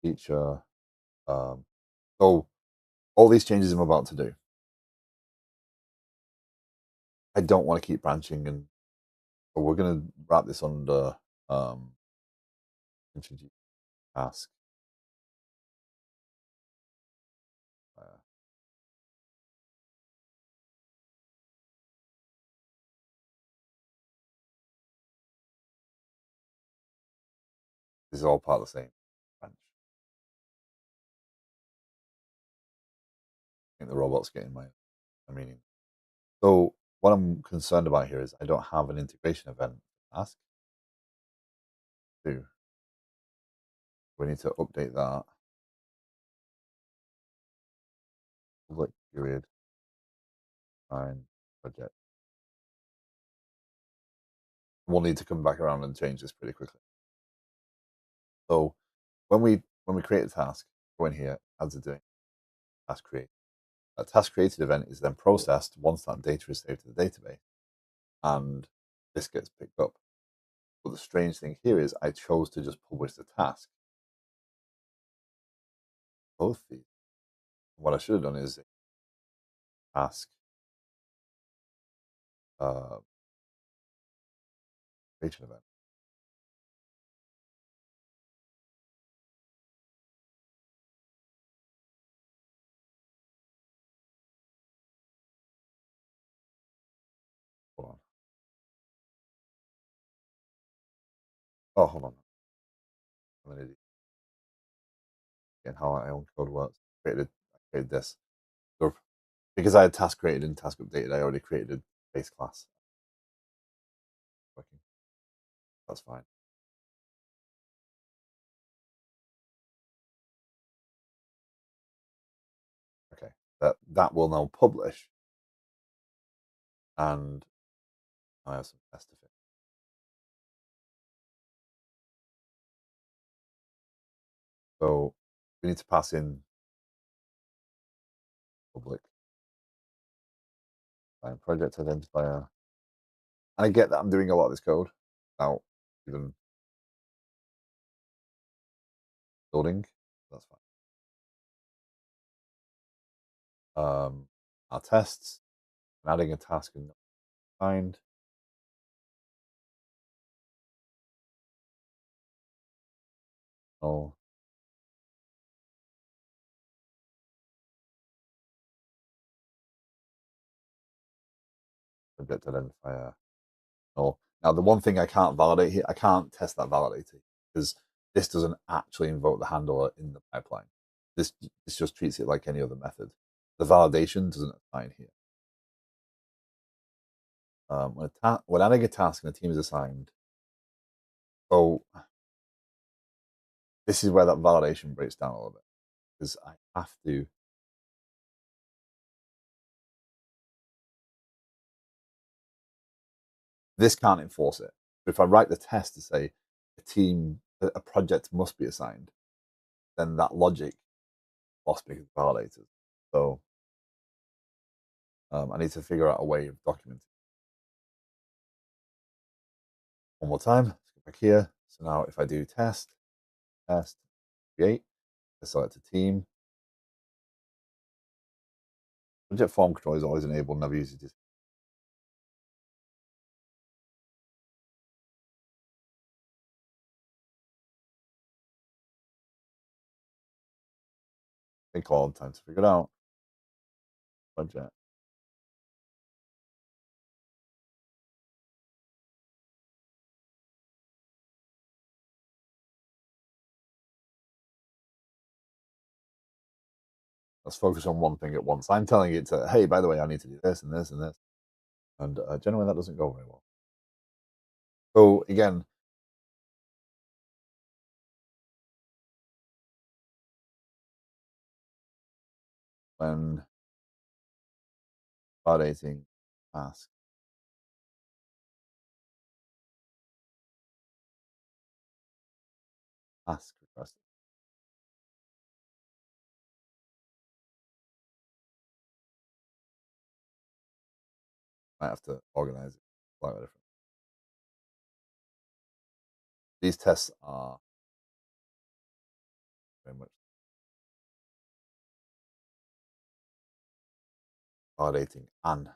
[SPEAKER 1] Feature. So all these changes I'm about to do, I don't want to keep branching, and so we're going to wrap this under introduce task. Uh, this is all part of the same branch. I think the robot's getting my meaning. So what I'm concerned about here is I don't have an integration event task. Do we need to update that? Public period and project. We'll need to come back around and change this pretty quickly. So when we create a task, go in here, adds a doing, task create. A task created event is then processed once that data is saved to the database, and this gets picked up. But the strange thing here is I chose to just publish the task. Both these. What I should have done is task uh, creation event. Hold on. Oh, hold on. I'm an idiot. Again, how my own code works. I created this. So because I had task created and task updated, I already created a base class. Working. That's fine. Okay. That will now publish, and I have some tests to fix. So we need to pass in public project identifier. And I get that I'm doing a lot of this code without even building. That's fine. Our tests, and adding a task and find. Oh, object identifier. Oh, now the one thing I can't validate here, I can't test that validator because this doesn't actually invoke the handler in the pipeline. This just treats it like any other method. The validation doesn't assign here. When adding a task and a team is assigned, so this is where that validation breaks down a little bit because I have to. This can't enforce it. But if I write the test to say a project must be assigned, then that logic lost because it's validated. So I need to figure out a way of documenting. One more time, let's go back here. So now if I do test, create, I select a team. Project form control is always enabled, never uses it. Take all the time to figure it out. Budget. Let's focus on one thing at once. I'm telling it to, hey, by the way, I need to do this and this and this. And generally, that doesn't go very well. So, again, when validating task, task request, I have to organize it slightly different. These tests are very much validating an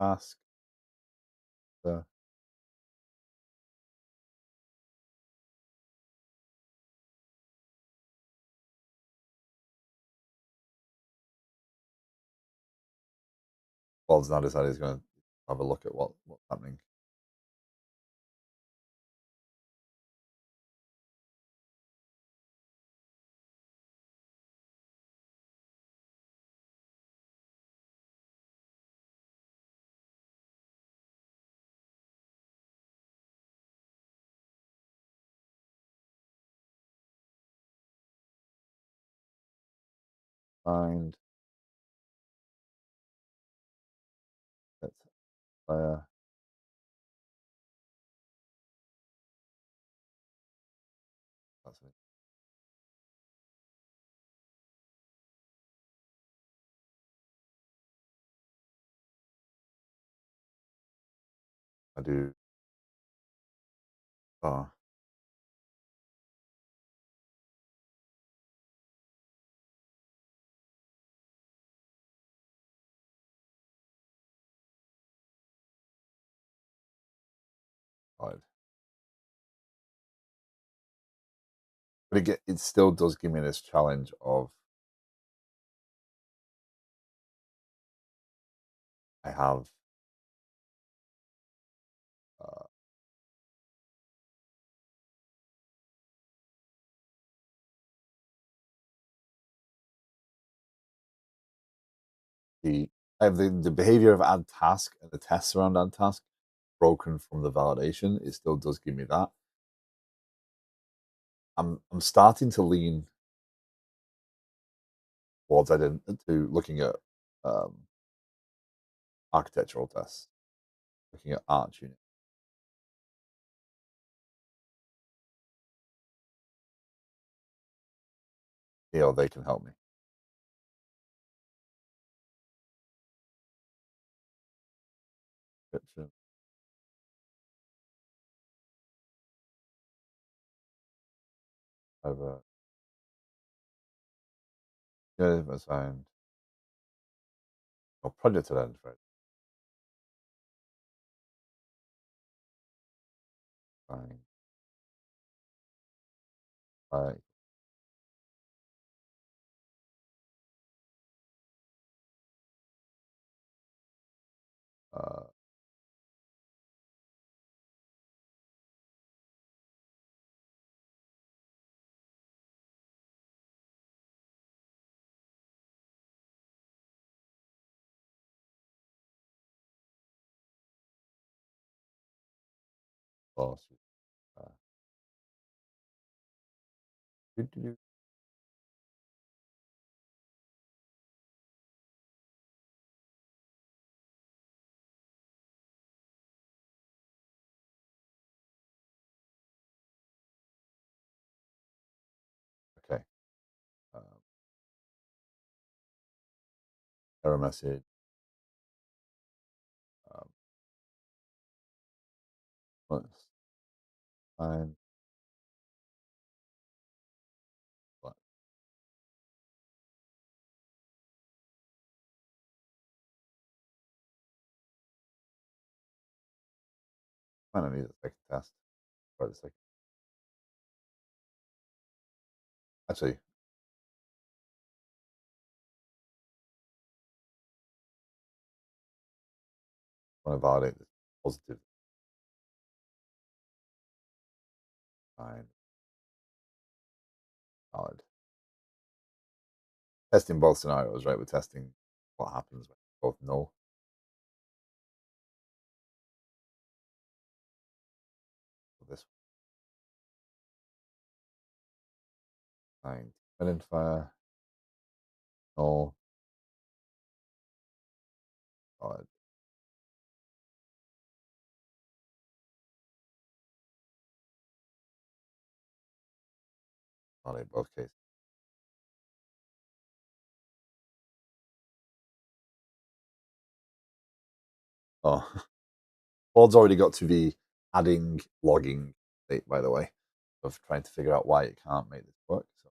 [SPEAKER 1] task. The Bald's now decided he's going to have a look at what's happening. Find it via that's it. I do. Oh, right. But it still does give me this challenge of I have uh, the I have the behavior of add task and the tests around add task broken from the validation. It still does give me that. I'm starting to lean towards to looking at um, architectural tests, looking at art tuning. Feel they can help me. Description of a yeah, assigned or project identified. Fine. Right. Uh, boss. Uh, do. Okay. Um, error message. Um, let's find what Might not need a second test. Try the second. Actually, I want to validate this positive sign. Valid. Testing both scenarios, right? We're testing what happens when both null. This sign identifier, null, valid. Validate both cases. Oh, Claude's already got to the adding logging state, by the way, of trying to figure out why it can't make this work. So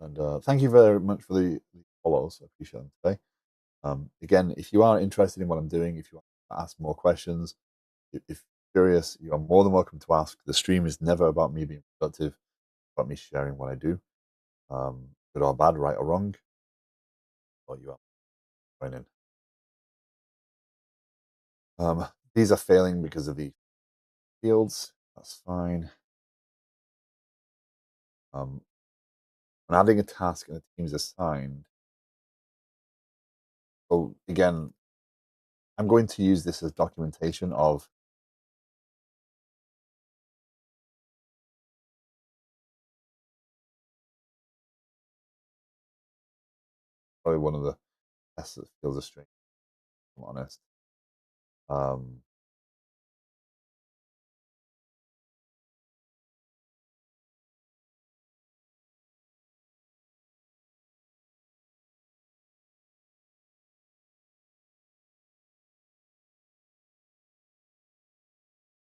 [SPEAKER 1] and thank you very much for the follows. I appreciate them today. Again, if you are interested in what I'm doing, if you want to ask more questions, if you're curious, you are more than welcome to ask. The stream is never about me being productive, about me sharing what I do, good or bad, right or wrong, or you are joining. These are failing because of the fields. That's fine. When adding a task and a team is assigned, so again, I'm going to use this as documentation of probably one of the tests that feels a string, if I'm honest.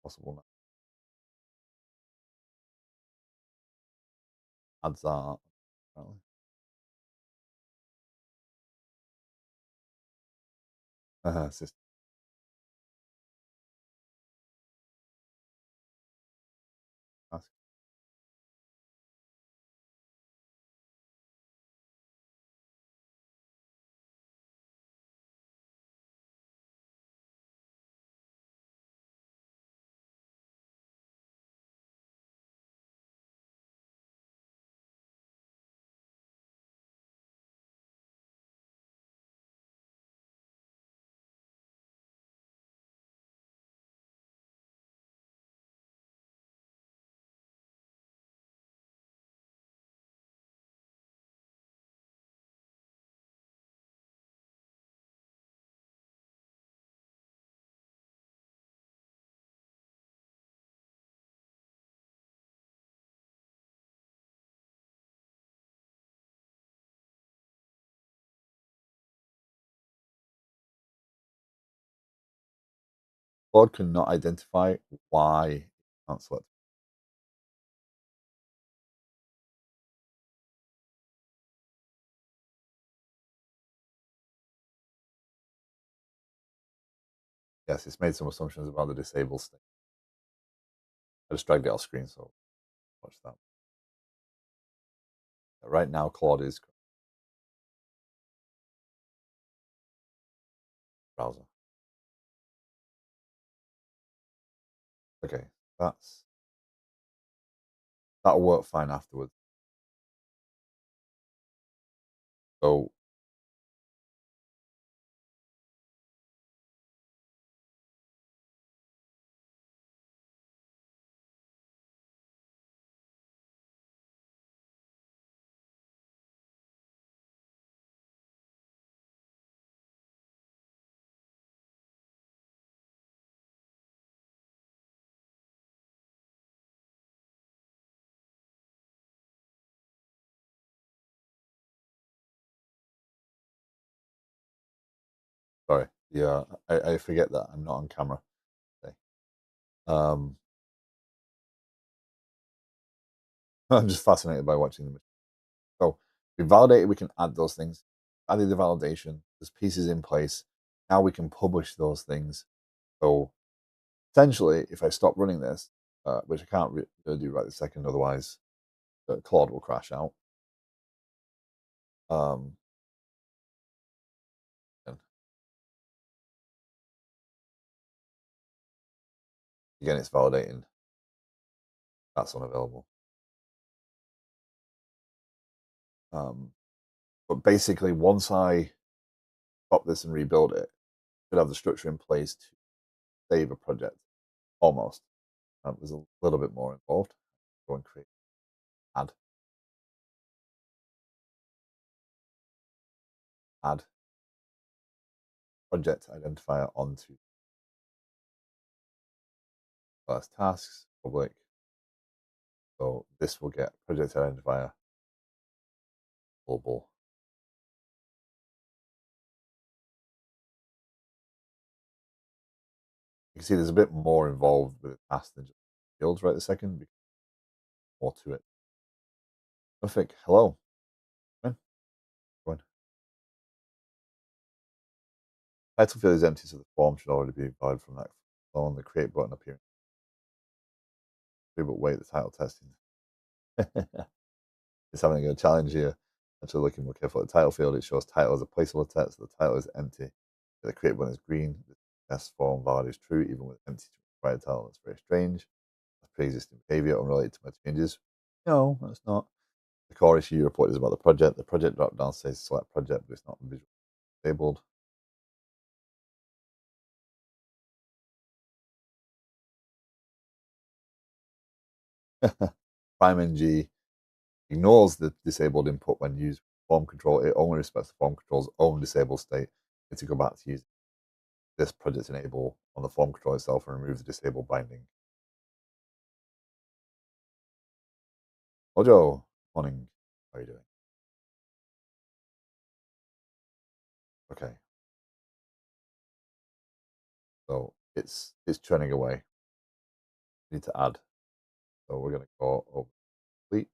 [SPEAKER 1] Possible adds are apparently. System task. Claude cannot identify why it can't select. Yes, it's made some assumptions about the disabled state. I just dragged it off screen, so watch that. Right now, Claude is browser. Okay, that'll work fine afterwards. So sorry, yeah, I forget that I'm not on camera today. I'm just fascinated by watching them. So we validated, we can add those things, added the validation, there's pieces in place. Now we can publish those things. So essentially, if I stop running this, which I can't really do right this second, otherwise Claude will crash out. Um, and again, it's validating that's unavailable. Um, but basically, once I stop this and rebuild it, I should have the structure in place to save a project almost. There's a little bit more involved. Go and create, add, add project identifier onto first tasks, public. So this will get project identifier global. You can see there's a bit more involved with the task than just fields right this second. More to it. Perfect. Hello. Come in. Go on. Title field is empty, so the form should already be applied from that. On the create button appearing. But wait, the title testing. It's having a challenge here. Actually, looking more careful at the title field, it shows title as a placeholder text. So the title is empty. The create button is green. The test form valid is true, even with empty required title. That's very strange. That's pre-existing behavior unrelated to my changes. No, that's not. The core issue you report is about the project. The project drop down says select project, but it's not visually disabled. Prime NG ignores the disabled input when used form control. It only respects the form control's own disabled state. Need to go back to use this project enable on the form control itself and remove the disabled binding. Ojo, morning. How are you doing? Okay. So it's churning away. We need to add. So we're gonna go over complete.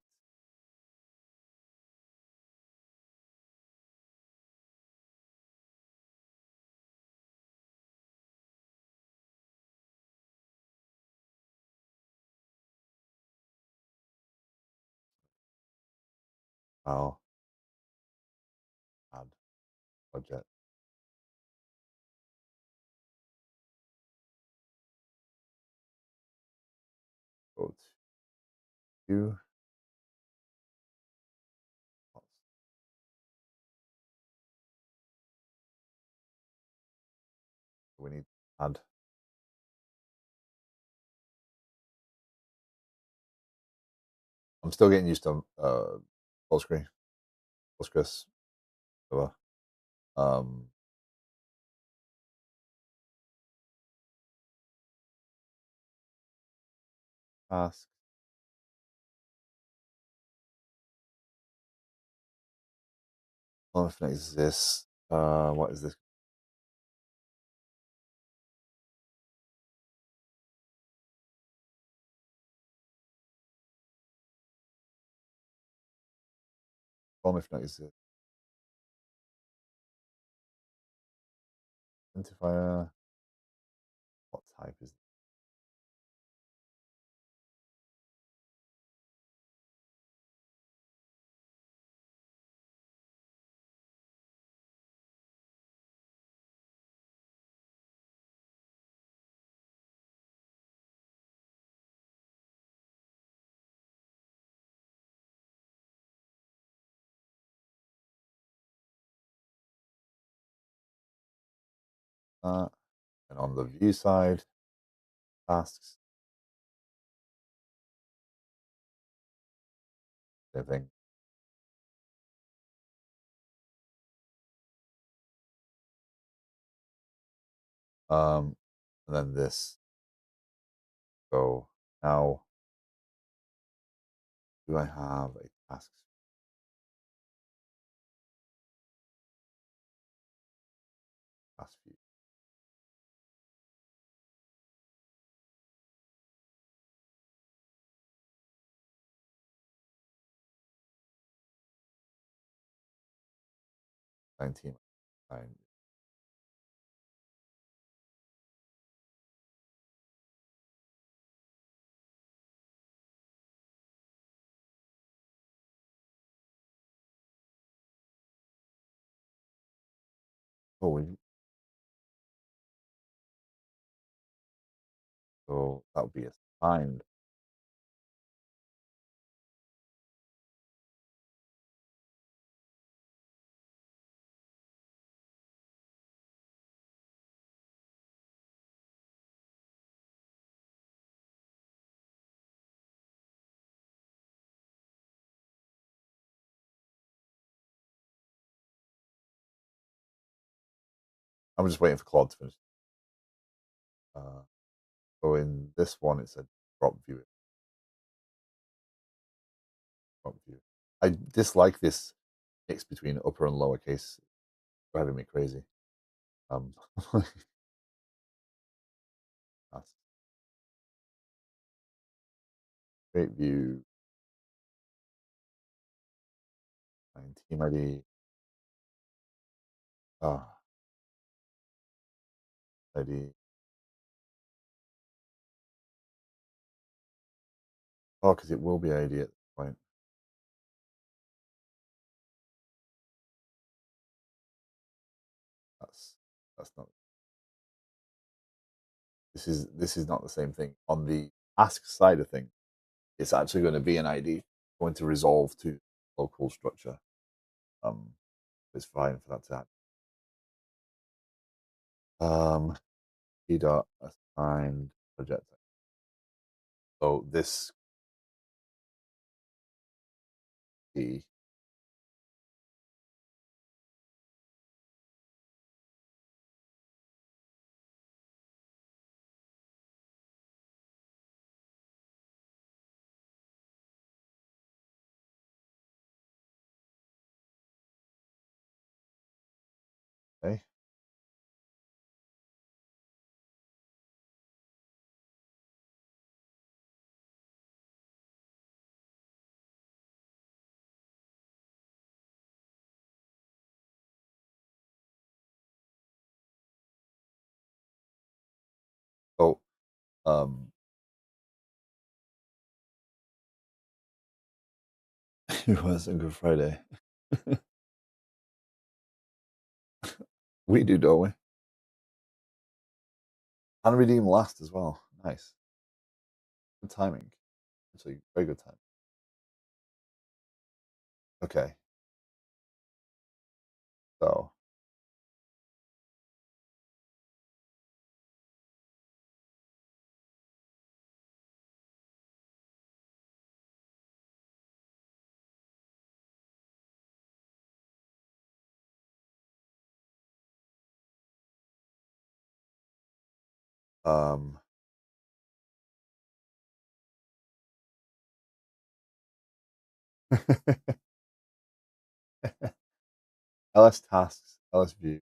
[SPEAKER 1] Now add project. Go to we need to add. I'm still getting used to Postgres, whatever. Um, task. Well, if it exists, what is this? Form if not exists. Identifier. What type is it? And on the view side, tasks, same thing. And then this. So now, do I have a task view? 19. Fine. Oh, so that would be assigned. I'm just waiting for Claude to finish. Uh, so in this one, it said drop view. Drop view. I dislike this mix between upper and lowercase. Driving me crazy. Um, that's great view. And team ID. Ah, ID. Oh, because it will be ID at the point. That's that's not. This is not the same thing. On the ask side of things, it's actually going to be an ID going to resolve to local structure. Um, it's fine for that to happen. P dot assigned project. So this key, okay, so um, it was a Good Friday. We do, don't we? And redeem last as well. Nice, good timing. Actually, very good time. Okay, so um, LS tasks, LS view.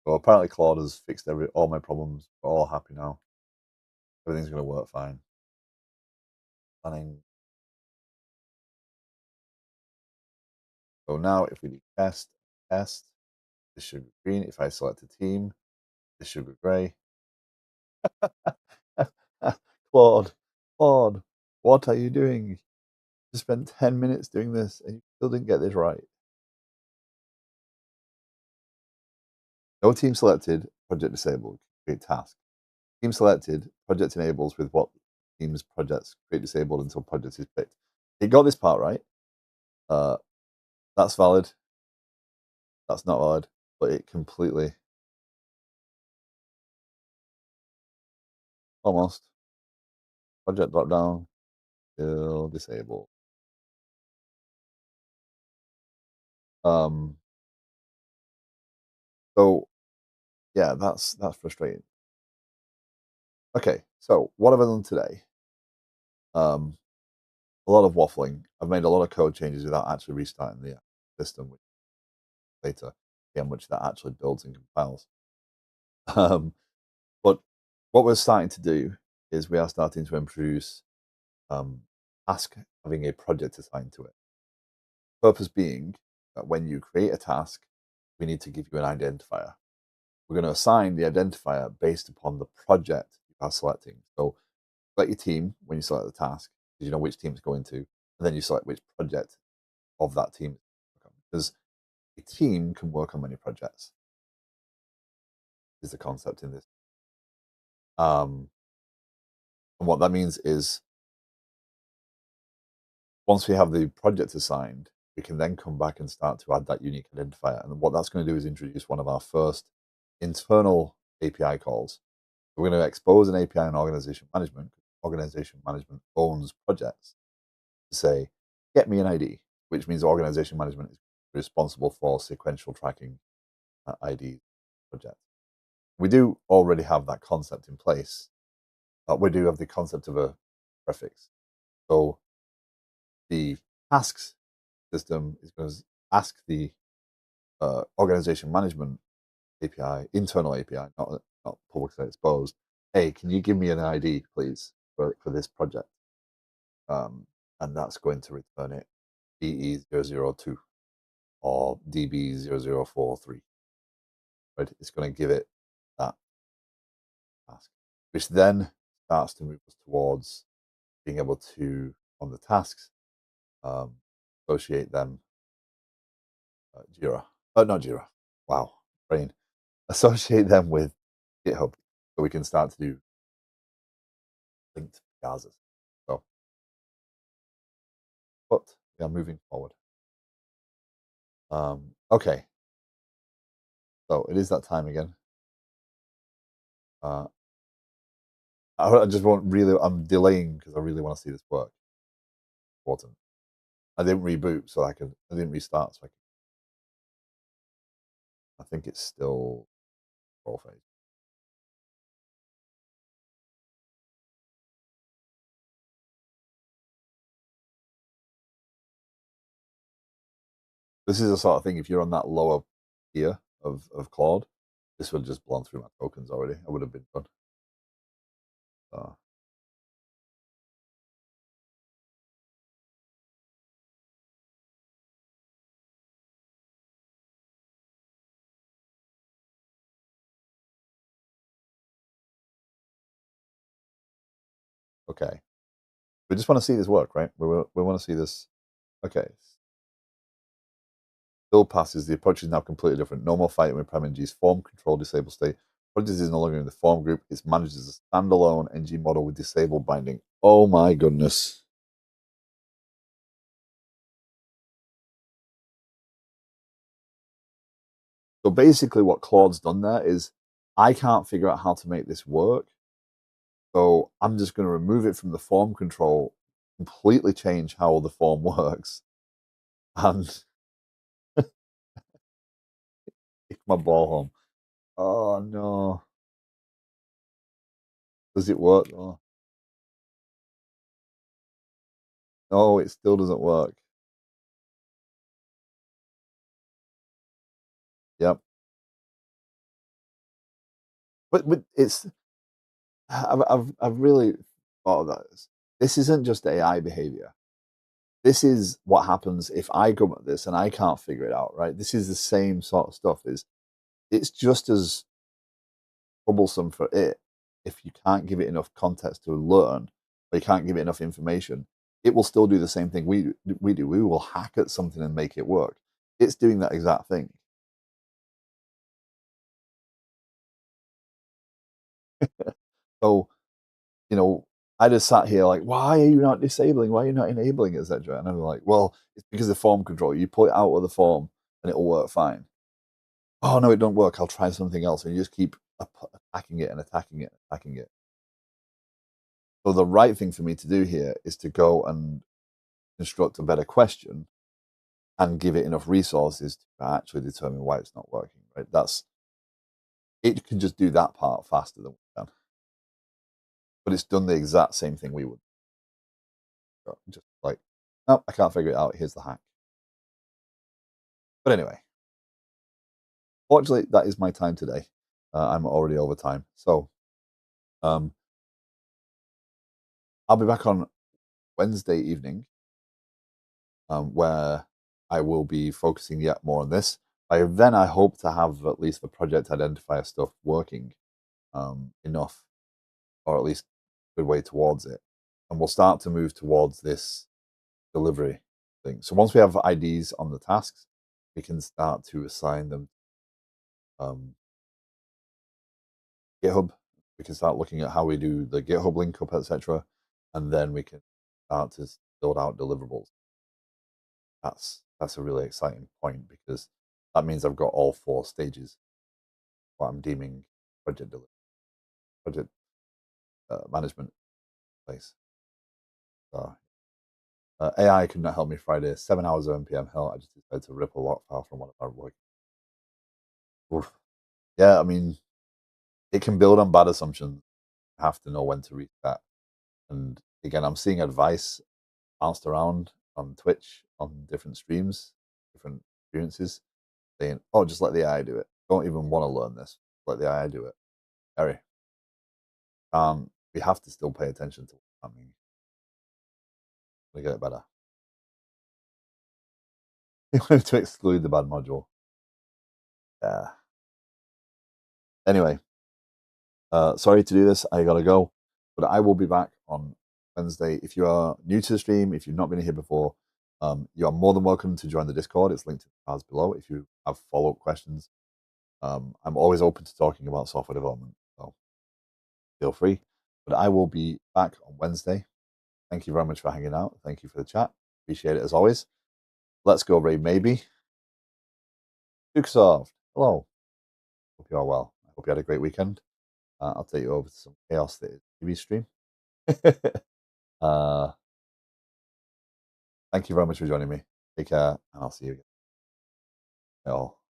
[SPEAKER 1] Well, apparently Claude has fixed all my problems. We're all happy now. Everything's going to work fine. Planning. So now, if we do test, this should be green. If I select a team, this should be grey. Claude, Claude, what are you doing? You spent 10 minutes doing this and you still didn't get this right. No team selected, project disabled, create task. Team selected, project enables with what team's projects create disabled until project is picked. It got this part right. Uh, that's valid. That's not valid, but it completely, almost, project drop down, still disabled. Um, so yeah, that's frustrating. Okay, so what have I done today? Um, a lot of waffling. I've made a lot of code changes without actually restarting the system, which later, again, which that actually builds and compiles. Um, but what we're starting to do is we are starting to introduce task having a project assigned to it. Purpose being that when you create a task, we need to give you an identifier. We're going to assign the identifier based upon the project you are selecting. So select your team when you select the task, because you know which team it's going to, and then you select which project of that team. Because a team can work on many projects, is the concept in this. And what that means is once we have the project assigned, we can then come back and start to add that unique identifier. And what that's going to do is introduce one of our first internal API calls. We're going to expose an API in organization management. Organization management owns projects to say, get me an ID, which means organization management is responsible for sequential tracking ID project. We do already have that concept in place. We do have the concept of a prefix. So the tasks system is going to ask the organization management API, internal API, not publicly exposed. Hey, can you give me an ID, please, for this project? And that's going to return it DE002 or DB0043. Right? It's going to give it that task, which then starts to move us towards being able to, on the tasks, associate them. Jira. Oh, not Jira. Wow, brain. Associate them with GitHub so we can start to do linked gazas. So, but yeah, moving forward. Okay. So it is that time again. Uh, I just want really, I'm delaying because I really want to see this work. Important. I didn't reboot, so I didn't restart, so I think it's still roll phase. This is the sort of thing, if you're on that lower tier of Claude, this would have just blown through my tokens already. I would have been done. Okay. We just want to see this work, right? We want to see this. Okay. Build passes. The approach is now completely different. No more fighting with PremNG's form control disable state. Project is no longer in the form group. It's managed as a standalone NG model with disabled binding. Oh my goodness. So basically what Claude's done there is I can't figure out how to make this work. So I'm just going to remove it from the form control, completely change how the form works, and kick my ball home. Oh no. Does it work? Oh, no, it still doesn't work. Yep. But it's I've really thought of that. This isn't just AI behavior. This is what happens if I come at this and I can't figure it out, right? This is the same sort of stuff. It's just as troublesome for it if you can't give it enough context to learn, or you can't give it enough information. It will still do the same thing we do. We will hack at something and make it work. It's doing that exact thing. So, you know, I just sat here like, why are you not disabling? Why are you not enabling, etc.? And I'm like, well, it's because of form control. You pull it out of the form and it'll work fine. Oh no, it don't work. I'll try something else, and you just keep attacking it and attacking it, and attacking it. So the right thing for me to do here is to go and construct a better question and give it enough resources to actually determine why it's not working. Right? It can just do that part faster than we can, but it's done the exact same thing we would. Just like, no, I can't figure it out. Here's the hack. But anyway, fortunately, that is my time today. I'm already over time, so um, I'll be back on Wednesday evening, where I will be focusing yet more on this. I hope to have at least the project identifier stuff working enough, or at least a good way towards it. And we'll start to move towards this delivery thing. So once we have IDs on the tasks, we can start to assign them um, GitHub. We can start looking at how we do the GitHub link up, etc. And then we can start to build out deliverables. That's a really exciting point because that means I've got all 4 stages what I'm deeming project management place. So AI could not help me Friday. 7 hours of npm hell. I just decided to rip a log file from one of our work. Oof. Yeah, I mean, it can build on bad assumptions. You have to know when to reach that. And again, I'm seeing advice bounced around on Twitch, on different streams, different experiences, saying, "Oh, just let the AI do it. Don't even want to learn this. Let the AI do it." Harry, we have to still pay attention to what's happening. We get it better. You want to exclude the bad module. Yeah. Anyway, sorry to do this. I gotta go, but I will be back on Wednesday. If you are new to the stream, if you've not been here before, you are more than welcome to join the Discord. It's linked in the cards below. If you have follow-up questions, I'm always open to talking about software development, so feel free. But I will be back on Wednesday. Thank you very much for hanging out. Thank you for the chat. Appreciate it as always. Let's go, Ray. Maybe. Dukesoft. Hello. Hope you are well. I hope you had a great weekend. I'll take you over to some chaos that is TV stream. uh, thank you very much for joining me. Take care, and I'll see you again. Bye all.